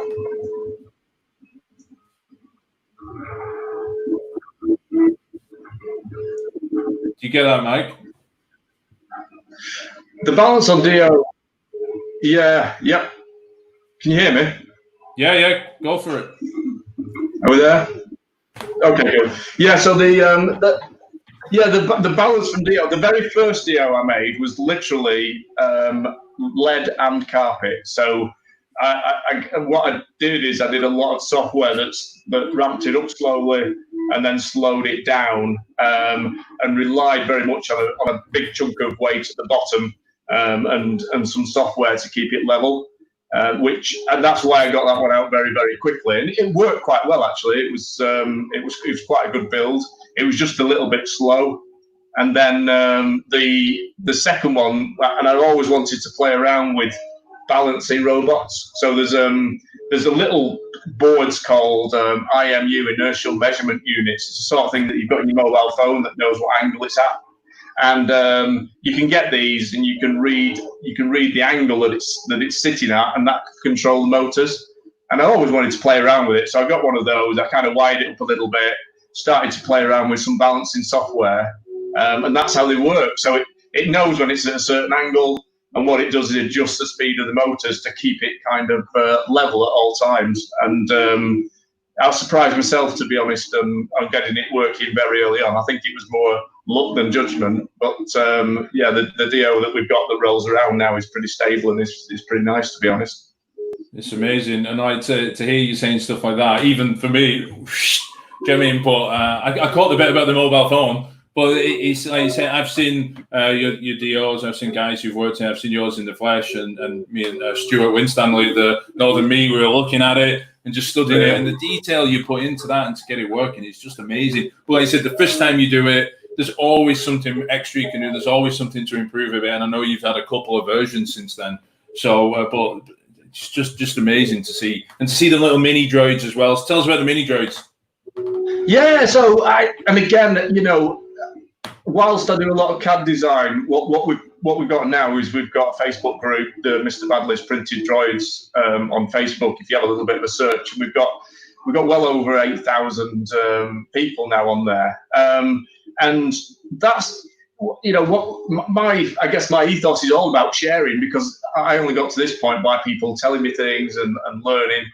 Do you get that, Mike? The balance on DO, yeah. Can you hear me? Yeah, go for it. Are we there? Okay, good. Yeah, so the balance from DO, the very first DO I made was literally lead and carpet. So what I did is I did a lot of software that ramped it up slowly and then slowed it down, and relied very much on a big chunk of weight at the bottom, and some software to keep it level. And that's why I got that one out very, very quickly, and it worked quite well actually. It was quite a good build. It was just a little bit slow. And then the second one, and I always wanted to play around with balancing robots. So there's a little boards called IMU, inertial measurement units. It's the sort of thing that you've got in your mobile phone that knows what angle it's at. And you can get these, and you can read the angle that it's sitting at, and that can control the motors. And I always wanted to play around with it, so I got one of those. I kind of wired it up a little bit, started to play around with some balancing software, and that's how they work. So it knows when it's at a certain angle, and what it does is adjust the speed of the motors to keep it kind of level at all times. And I was surprised myself, to be honest, on getting it working very early on. I think it was more luck than judgment. But the DO that we've got that rolls around now is pretty stable, and is pretty nice, to be honest. It's amazing, and to hear you saying stuff like that, even for me, get me in. But I caught the bit about the mobile phone. But it's like you say, I've seen your DOs, I've seen guys who've worked in, I've seen yours in the flesh, and me and Stuart Winstanley, the Northern Me, we were looking at it and just studying it, and the detail you put into that and to get it working is just amazing. But like I said, the first time you do it, there's always something extra you can do. There's always something to improve a bit, and I know you've had a couple of versions since then. So, but it's just amazing to see, and to see the little mini droids as well. So tell us about the mini droids. Yeah, so whilst I do a lot of CAD design, what we've got now is we've got a Facebook group, the Mr. Baddeley's Printed Droids, on Facebook. If you have a little bit of a search, and we've got well over 8,000 people now on there, and that's what my ethos is all about, sharing, because I only got to this point by people telling me things and learning.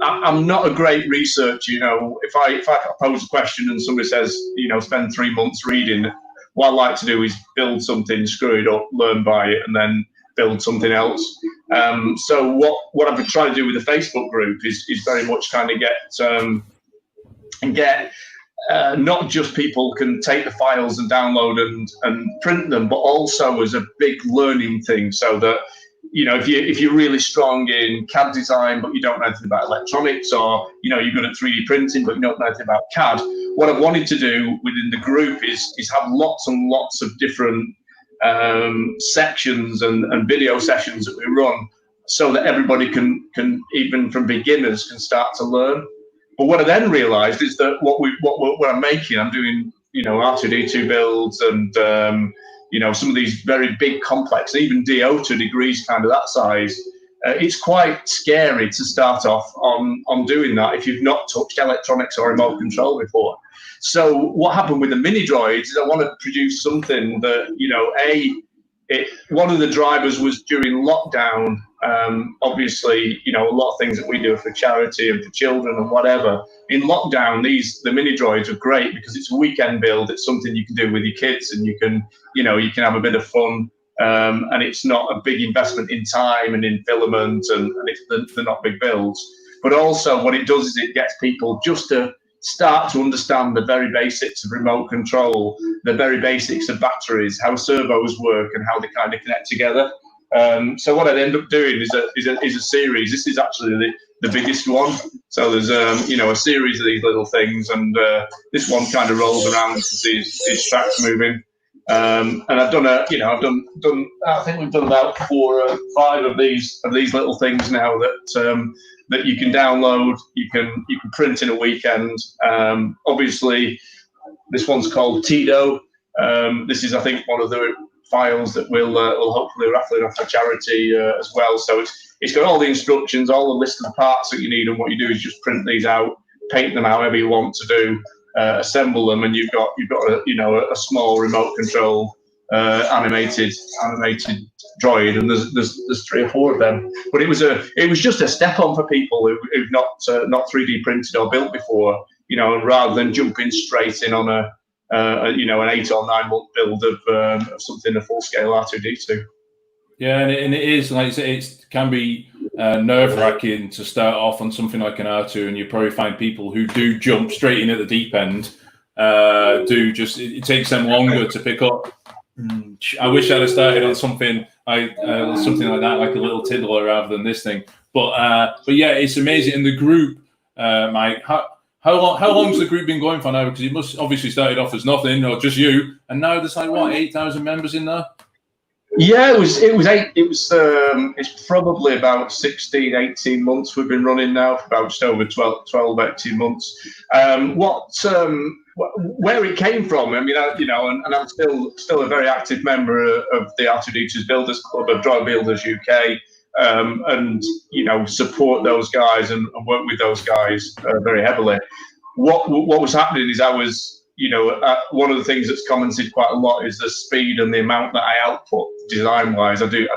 I'm not a great researcher, If I pose a question and somebody says, spend 3 months reading, what I like to do is build something, screw it up, learn by it, and then build something else. So what I've been trying to do with the Facebook group is very much kind of get not just people can take the files and download and print them, but also as a big learning thing, so that if you're really strong in CAD design, but you don't know anything about electronics, or you're good at 3D printing, but you don't know anything about CAD, what I've wanted to do within the group is have lots and lots of different sections and video sessions that we run, so that everybody can even from beginners can start to learn. But what I then realised is that what I'm making, I'm doing R2-D2 builds and some of these very big, complex, even DO to degrees kind of that size. It's quite scary to start off on doing that if you've not touched electronics or remote control before. So what happened with the mini droids is I want to produce something that, one of the drivers was during lockdown, Obviously, you know, a lot of things that we do are for charity and for children and whatever. In lockdown, the mini droids are great because it's a weekend build. It's something you can do with your kids, and you can have a bit of fun. And it's not a big investment in time and in filament, and they're not big builds. But also what it does is it gets people just to start to understand the very basics of remote control, the very basics of batteries, how servos work, and how they kind of connect together. So what I'd end up doing is a series. This is actually the biggest one. So there's a series of these little things, and this one kind of rolls around to see his tracks moving. And I think we've done about 4 or 5 of these little things now that you can download, you can print in a weekend. Obviously, this one's called Tito. This is, I think, one of the files that will hopefully raffle off for charity as well. So it's got all the instructions, all the list of the parts that you need, and what you do is just print these out, paint them however you want to do. Assemble them, and you've got a small remote control animated droid, and there's 3 or 4 of them. But it was just a step on for people who've not 3D printed or built before, rather than jumping straight in on an 8 or 9 month build of something a full scale R2-D2. Yeah, and it is, like it can be nerve-wracking to start off on something like an R2, and you probably find people who do jump straight in at the deep end. It takes them longer to pick up. I wish I'd have started on something like that, like a little tiddler rather than this thing. But yeah, it's amazing. And the group, Mike, how long's the group been going for now? Because it must obviously started off as nothing, or just you, and now there's like 8,000 members in there. Yeah, it's probably about 16, 18 months we've been running now, for about just over 12, 18 months. Where it came from, I mean, and I'm still a very active member of the R2-D2's Builders Club, of Droid Builders UK, and support those guys and work with those guys very heavily. What was happening is I was, one of the things that's commented quite a lot is the speed and the amount that I output design-wise. I do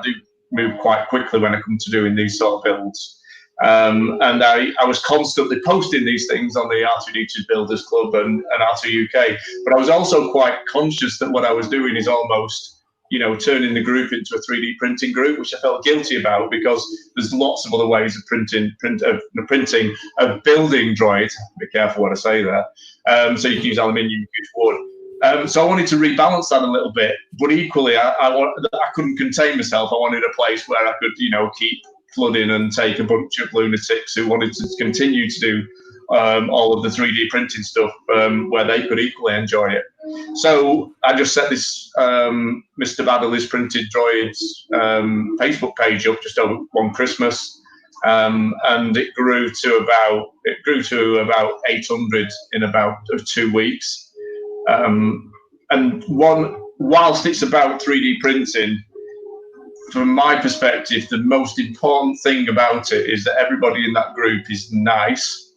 move quite quickly when it comes to doing these sort of builds. And I was constantly posting these things on the R2-D2's Builders Club and R2 UK. But I was also quite conscious that what I was doing is almost, turning the group into a 3D printing group, which I felt guilty about, because there's lots of other ways of printing, of building droids. Be careful what I say there. So you can use aluminium, you can use wood. So I wanted to rebalance that a little bit, but equally, I couldn't contain myself. I wanted a place where I could, keep flooding and take a bunch of lunatics who wanted to continue to do all of the 3D printing stuff where they could equally enjoy it. So I just set this Mr. Baddeley's Printed Droids Facebook page up just over one Christmas, and it grew to about 800 in about 2 weeks. And whilst it's about 3D printing, from my perspective, the most important thing about it is that everybody in that group is nice.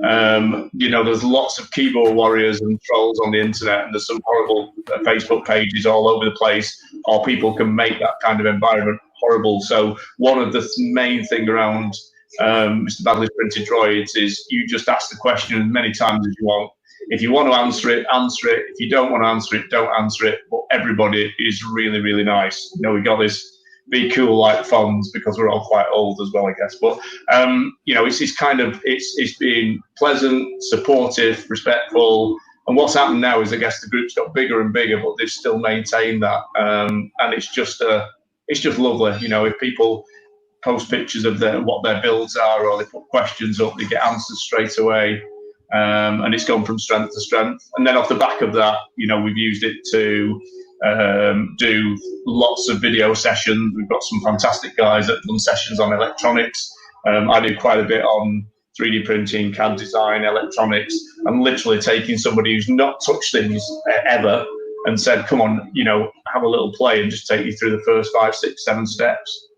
There's lots of keyboard warriors and trolls on the internet, and there's some horrible Facebook pages all over the place, or people can make that kind of environment horrible. So one of the main thing around Mr. Baddeley's Printed Droids is you just ask the question as many times as you want. If you want to answer it, answer it. If you don't want to answer it, don't answer it. But everybody is really, really nice. We got this be cool like fonts because we're all quite old as well, I guess. But it's been pleasant, supportive, respectful. And what's happened now is I guess the group's got bigger and bigger, but they've still maintained that. And it's just lovely. If people post pictures of what their builds are, or they put questions up, they get answers straight away. And it's gone from strength to strength. And then off the back of that, we've used it to do lots of video sessions. We've got some fantastic guys that run sessions on electronics. I do quite a bit on 3D printing, CAD design, electronics. I'm literally taking somebody who's not touched things ever and said, come on, have a little play and just take you through the first 5, 6, 7 steps.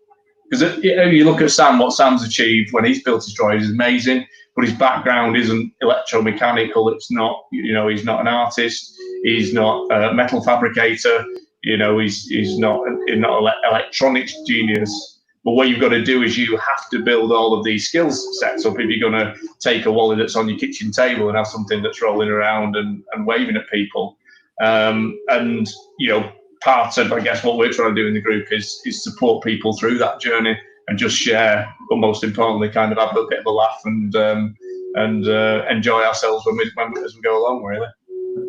Because you look at Sam, what Sam's achieved when he's built his droid is amazing, but his background isn't electromechanical. It's not, he's not an artist. He's not a metal fabricator. He's not an electronics genius. But what you've got to do is you have to build all of these skills sets up if you're going to take a wallet that's on your kitchen table and have something that's rolling around and waving at people. And, you know, part of, I guess, what we're trying to do in the group is support people through that journey and just share, but most importantly, kind of have a bit of a laugh and enjoy ourselves as we go along, really.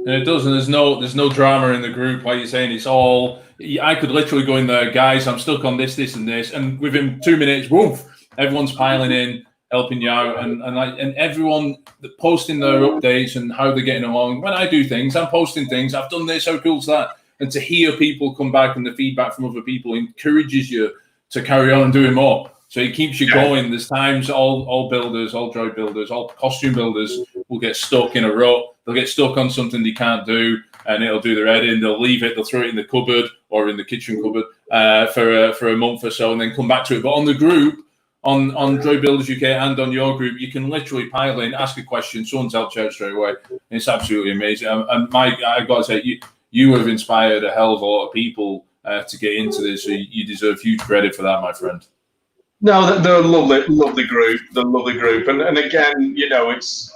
And it does, and there's no drama in the group. Like you're saying, it's all. I could literally go in there, guys. I'm stuck on this, and this, and within 2 minutes, woof, everyone's piling in, helping you out, and everyone posting their updates and how they're getting along. When I do things, I'm posting things. I've done this. How cool's that? And to hear people come back and the feedback from other people encourages you to carry on doing more. So it keeps you going. There's times all builders, all droid builders, all costume builders will get stuck in a rut. They'll get stuck on something they can't do, and it'll do their head in. They'll leave it. They'll throw it in the cupboard or in the kitchen cupboard for a month or so, and then come back to it. But on the group, on Droid Builders UK and on your group, you can literally pile in, ask a question, someone's helped you out straight away. It's absolutely amazing. And Mike, I've got to say, you have inspired a hell of a lot of people to get into this. So you deserve huge credit for that, my friend. No, they're a lovely group. They're a lovely group, and again, you know, it's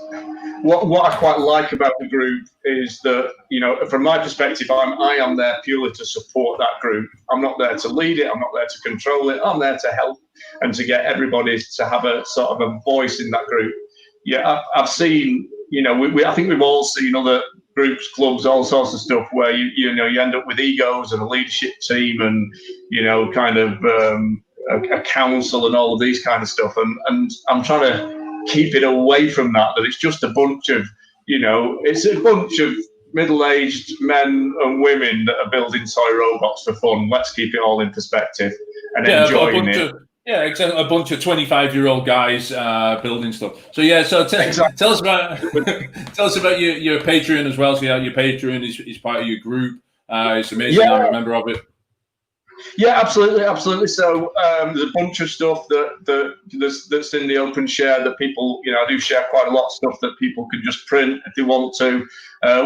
what I quite like about the group is that, you know, from my perspective, I am there purely to support that group. I'm not there to lead it. I'm not there to control it. I'm there to help and to get everybody to have a sort of a voice in that group. Yeah, I've seen, you know, I think we've all seen other groups, clubs, all sorts of stuff where you end up with egos and a leadership team and, you know, kind of a council and all of these kind of stuff, and I'm trying to keep it away from that it's just a bunch of, you know, it's a bunch of middle-aged men and women that are building toy robots for fun. Let's keep it all in perspective and enjoying it. Exactly. A bunch of 25-year-old guys building stuff. So tell us about your Patreon as well. So your Patreon is part of your group. It's amazing. I'm a member of it. Yeah, absolutely. So there's a bunch of stuff that's in the open share that people, you know, I do share quite a lot of stuff that people can just print if they want to.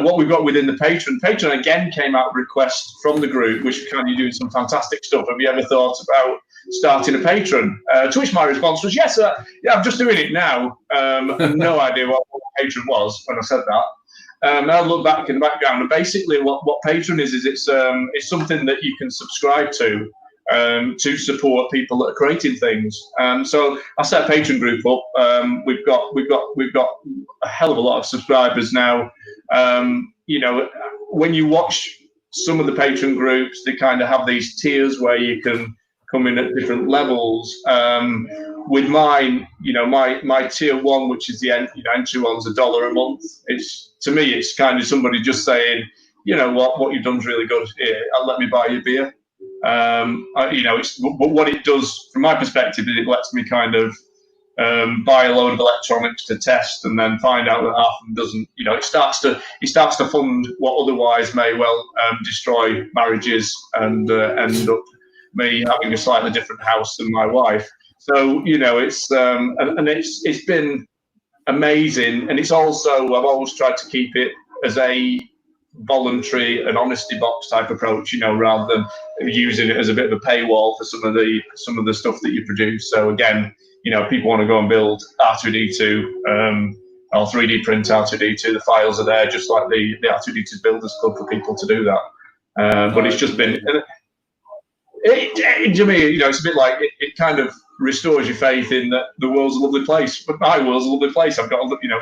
What we've got within the Patreon again came out of request from the group, which kind of doing some fantastic stuff. Have you ever thought about starting a Patreon? To which my response was yes. I'm just doing it now. No idea what Patreon was when I said that. I look back in the background, and basically what Patreon is it's something that you can subscribe to support people that are creating things. So I set a Patreon group up. We've got a hell of a lot of subscribers now. You know, when you watch some of the Patreon groups, they kind of have these tiers where you can come in at different levels. With mine, you know, my tier one, which is the entry one's $1 a month. To me, it's kind of somebody just saying, you know what you've done is really good. Here, let me buy you a beer. You know, but what it does from my perspective is it lets me kind of buy a load of electronics to test and then find out that half of them doesn't. You know, it starts to fund what otherwise may well destroy marriages and end up me having a slightly different house than my wife. So, you know, it's been amazing, and it's also, I've always tried to keep it as a voluntary and honesty box type approach, you know, rather than using it as a bit of a paywall for some of the stuff that you produce. So again, you know, if people want to go and build R2-D2 or 3D print R2-D2, the files are there, just like the R2-D2's Builders Club for people to do that. But it's just been, to me, you know, it's a bit like it kind of restores your faith in that the world's a lovely place. But my world's a lovely place. I've got, you know,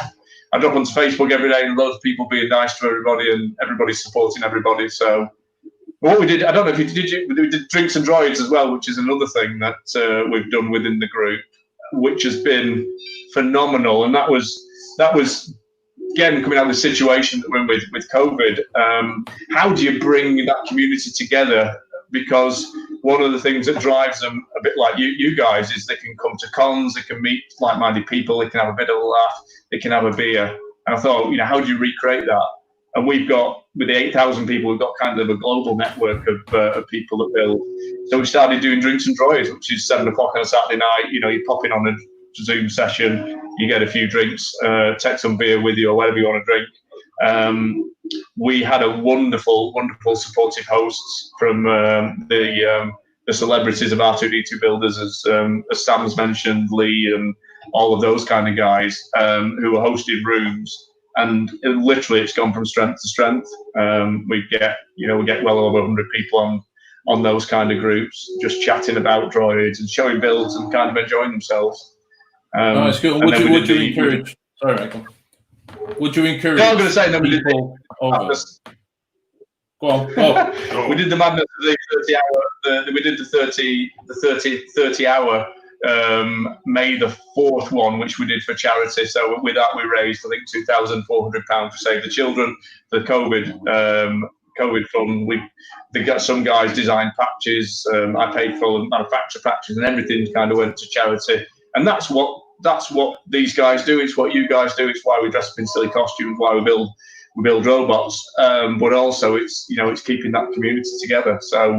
I drop onto Facebook every day and loads of people being nice to everybody and everybody's supporting everybody. So what we did, I don't know if you did, we did drinks and droids as well, which is another thing that we've done within the group, which has been phenomenal. And that was again coming out of the situation that we're in with COVID. How do you bring that community together? Because one of the things that drives them, a bit like you guys, is they can come to cons, they can meet like-minded people, they can have a bit of a laugh, they can have a beer. And I thought, you know, how do you recreate that? And we've got, with the 8,000 people, we've got kind of a global network of people that build. So we started doing drinks and droids, which is 7 o'clock on a Saturday night. You know, you pop in on a Zoom session, you get a few drinks, take some beer with you or whatever you want to drink. We had a wonderful supportive hosts from the the celebrities of R2-D2 builders, as Sam's mentioned, Lee and all of those kind of guys who are hosting rooms. And literally, it's gone from strength to strength. We get well over 100 people on those kind of groups, just chatting about droids and showing builds and kind of enjoying themselves. Nice. Good. Would you encourage? Sorry, Michael. Would you encourage? No, I'm going to say no. People over. Go on. We did the madness of the 30 hour. We did the 30 hour. May the 4th one, which we did for charity. So with that, we raised, I think, £2,400 to save the children. The COVID fund. They got some guys designed patches. I paid for them, manufacture patches, and everything kind of went to charity. And that's what these guys do. It's what you guys do. It's why we dress up in silly costumes. Why we build robots. But also, it's keeping that community together. So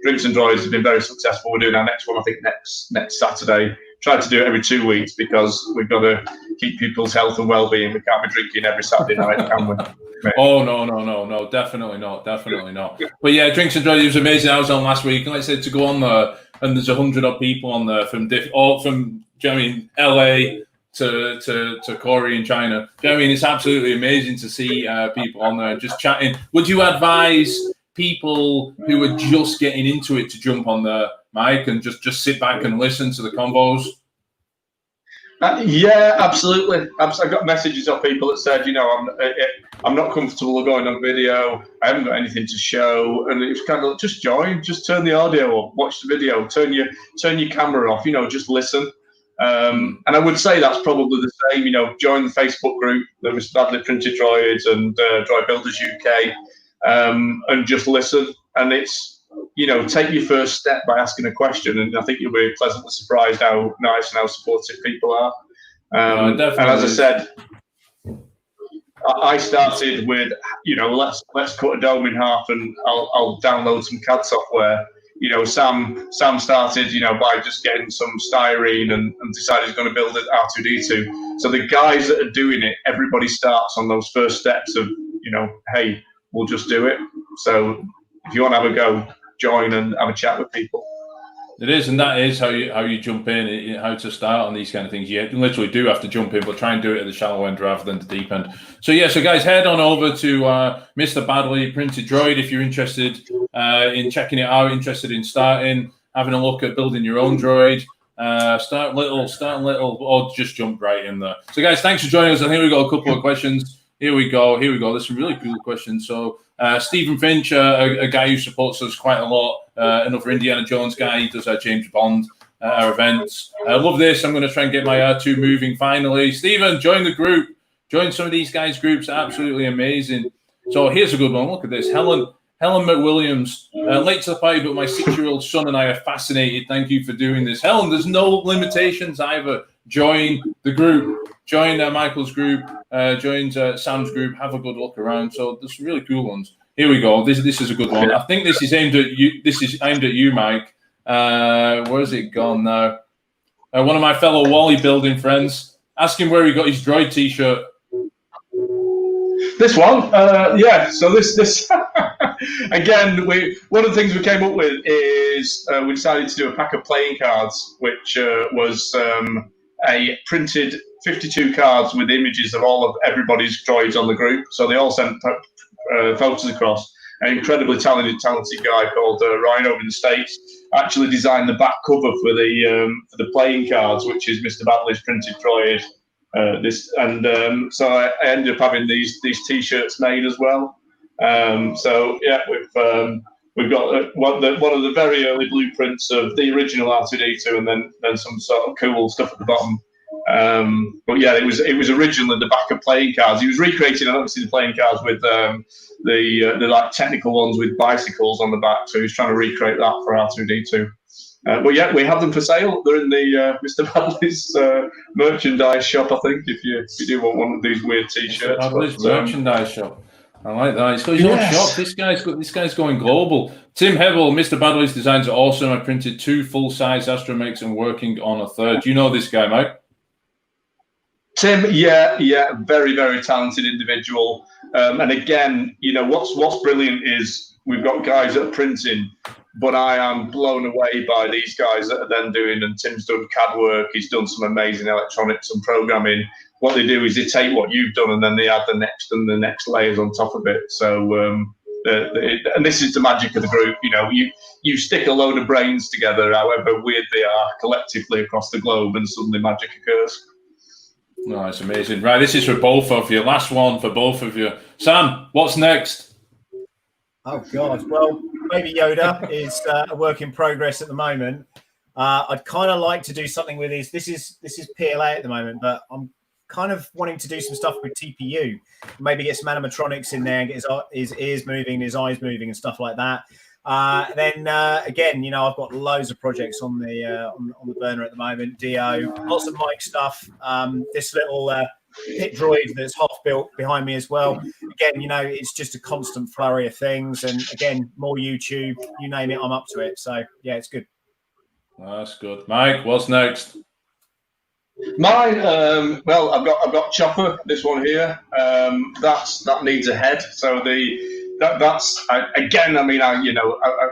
Drinks and Droids has been very successful. We're doing our next one, I think, next Saturday. Try to do it every 2 weeks because we've got to keep people's health and well-being. We can't be drinking every Saturday night, can we? Oh no, definitely not. But yeah, Drinks and Droids was amazing. I was on last week, and like I said, to go on there, and there's 100 odd people on there from LA to Korea in China. It's absolutely amazing to see people on there just chatting. Would you advise people who are just getting into it to jump on the mic and just sit back and listen to the convos? Yeah, absolutely. I got messages of people that said, I'm not comfortable going on video. I haven't got anything to show, and it's kind of just join, just turn the audio off, watch the video, turn your camera off. Just listen. And I would say that's probably the same. Join the Facebook group, the Mr. Baddeley Printed Droids and Droid Builders UK, and just listen. And it's take your first step by asking a question, and I think you'll be pleasantly surprised how nice and how supportive people are. And as I said, I started with, let's cut a dome in half, and I'll download some CAD software. Sam started, by just getting some styrene and decided he's going to build an R2-D2. So the guys that are doing it, everybody starts on those first steps of, hey, we'll just do it. So if you want to have a go, join and have a chat with people. It is, and that is how you jump in, how to start on these kind of things. You literally do have to jump in, but try and do it at the shallow end rather than the deep end. So guys, head on over to Mr. Baddeley Printed Droid if you're interested in checking it out, interested in starting, having a look at building your own droid. Start little, or just jump right in there. So guys, thanks for joining us. I think we've got a couple of questions. Here we go. There's some really cool questions. So Stephen Finch, a guy who supports us quite a lot, another Indiana Jones guy. He does our James Bond our events. I love this. I'm going to try and get my R2 moving finally. Stephen, join the group. Join some of these guys' groups. Absolutely amazing. So here's a good one. Look at this. Helen McWilliams, late to the party, but my 6-year-old son and I are fascinated. Thank you for doing this. Helen, there's no limitations either. Join the group. Join Michael's group. Join Sam's group. Have a good look around. So there's some really cool ones. Here we go. This is a good one. I think this is aimed at you. This is aimed at you, Mike. Where's it gone now? One of my fellow Wally building friends. Ask him where he got his droid T-shirt. This one, yeah. So this again. One of the things we came up with is we decided to do a pack of playing cards, which was a printed 52 cards with images of all of everybody's droids on the group. So they all sent photos across. An incredibly talented guy called Ryan over in the States actually designed the back cover for the playing cards, which is Mr. Baddeley's Printed Droid. So I ended up having these T-shirts made as well. So yeah, we've got one of the very early blueprints of the original R2-D2, and then some sort of cool stuff at the bottom. But yeah, it was originally the back of playing cards. He was recreating obviously the playing cards with the like technical ones with bicycles on the back. So he was trying to recreate that for R2-D2. But yeah, we have them for sale. They're in the Mr. Baddeley's merchandise shop, I think, if you do want one of these weird T-shirts. Baddeley's merchandise shop. I like that. He's got his own shop. This guy's going global. Tim Hebel, Mr. Baddeley's designs are awesome. I printed 2 full-size astromechs and working on a 3rd. Do you know this guy, Mike? Tim, yeah, very, very talented individual. And again, what's brilliant is we've got guys that are printing But I am blown away by these guys that are then doing, and Tim's done CAD work. He's done some amazing electronics and programming. What they do is they take what you've done and then they add the next and the next layers on top of it. So, and this is the magic of the group. You know, you stick a load of brains together, however weird they are, collectively across the globe, and suddenly magic occurs. Oh, it's amazing. Right, this is for both of you. Last one for both of you. Sam, what's next? Oh, God. Well, Baby Yoda is a work in progress at the moment. I'd kind of like to do something with his. This is PLA at the moment, but I'm kind of wanting to do some stuff with TPU. Maybe get some animatronics in there and get his ears moving, his eyes moving, and stuff like that. Then again, you know, I've got loads of projects on the burner at the moment. DO, lots of mic stuff. This little pit droid that's half built behind me as well. Again, you know, it's just a constant flurry of things, and again, more YouTube, you name it, I'm up to it. So yeah, it's good. That's good. Mike, what's next? Mine, well, I've got Chopper. This one here, that needs a head. So again. I mean,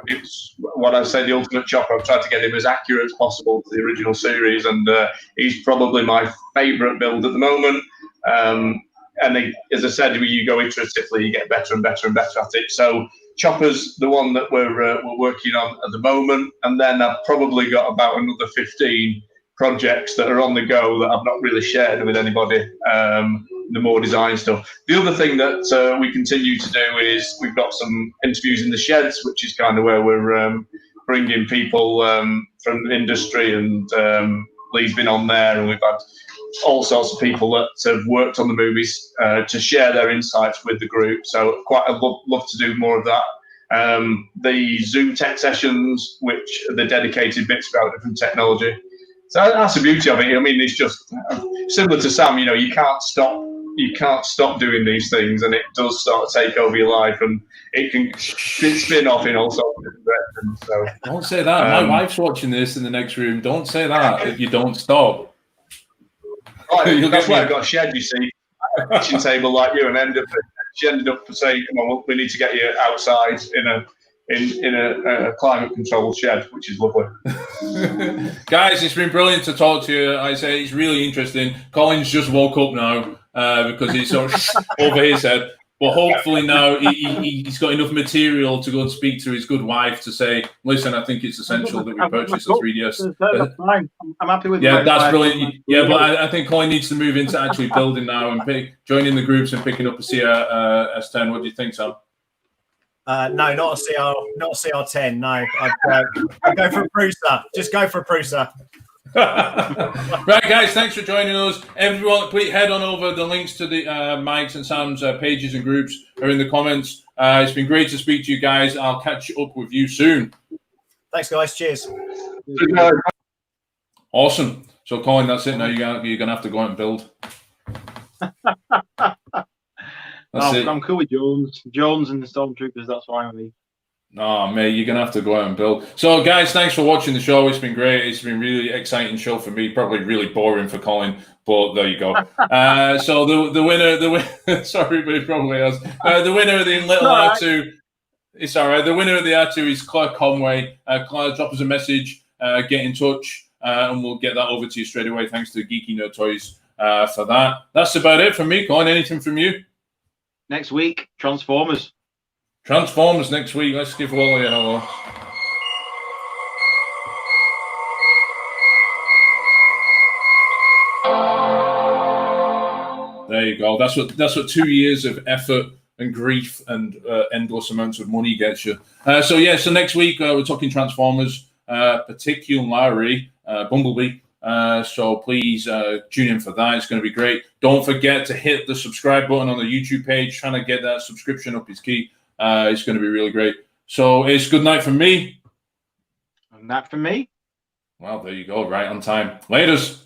it's what I say. The ultimate Chopper. I've tried to get him as accurate as possible to the original series, and he's probably my favourite build at the moment. As I said, you go iteratively, you get better and better and better at it. So Chopper's the one that we're working on at the moment, and then I've probably got about another 15 projects that are on the go that I've not really shared with anybody, the more design stuff. The other thing that we continue to do is we've got some interviews in the sheds, which is kind of where we're bringing people from the industry, and Lee's been on there, and we've had all sorts of people that have worked on the movies to share their insights with the group. So I'd love to do more of that. The Zoom tech sessions, which are the dedicated bits about different technology. So that's the beauty of it. I mean, it's just similar to Sam. You know, you can't stop doing these things, and it does start to take over your life, and it can spin off in all sorts of different directions. So don't say that. My wife's watching this in the next room. Don't say that. If you don't stop. Right, that's why I've got a shed. You see, a kitchen table like you, and she ended up saying, "Come on, we need to get you outside in a climate controlled shed," which is lovely. Guys, it's been brilliant to talk to you. I say it's really interesting. Colin's just woke up now because he's sort of over his head. But hopefully now he's got enough material to go and speak to his good wife to say, listen, I think it's essential that we purchase a 3DS. That's fine. I'm happy with yeah, that's brilliant. Yeah, but I think Colin needs to move into actually building now and joining the groups and picking up a S10. What do you think, Sam? No, not a CR10. No, I'd go for a Prusa. Just go for a Prusa. Right, guys, thanks for joining us. Everyone, please head on over. The links to the Mike's and Sam's pages and groups are in the comments. It's been great to speak to you guys. I'll catch up with you soon. Thanks, guys. Cheers. Awesome. So, Colin, that's it now. You're going to have to go out and build. I'm cool with Jones and the Stormtroopers. That's fine with me. Oh, mate, you're going to have to go out and build. So, guys, thanks for watching the show. It's been great. It's been a really exciting show for me. Probably really boring for Colin, but there you go. So the winner, sorry, but it probably has. The winner of the little R2, it's all right. The winner of the R2 is Claire Conway. Claire, drop us a message, get in touch, and we'll get that over to you straight away. Thanks to Geeky Nerd Toys for that. That's about it from me. Colin, anything from you? Next week, Transformers. Transformers next week. Let's give Wally a hello. There you go. That's what 2 years of effort and grief and endless amounts of money gets you. So next week we're talking Transformers, particularly Bumblebee. So please tune in for that. It's going to be great. Don't forget to hit the subscribe button on the YouTube page. Trying to get that subscription up is key. It's going to be really great. So it's good night from me. And that from me. Well, there you go. Right on time. Laters.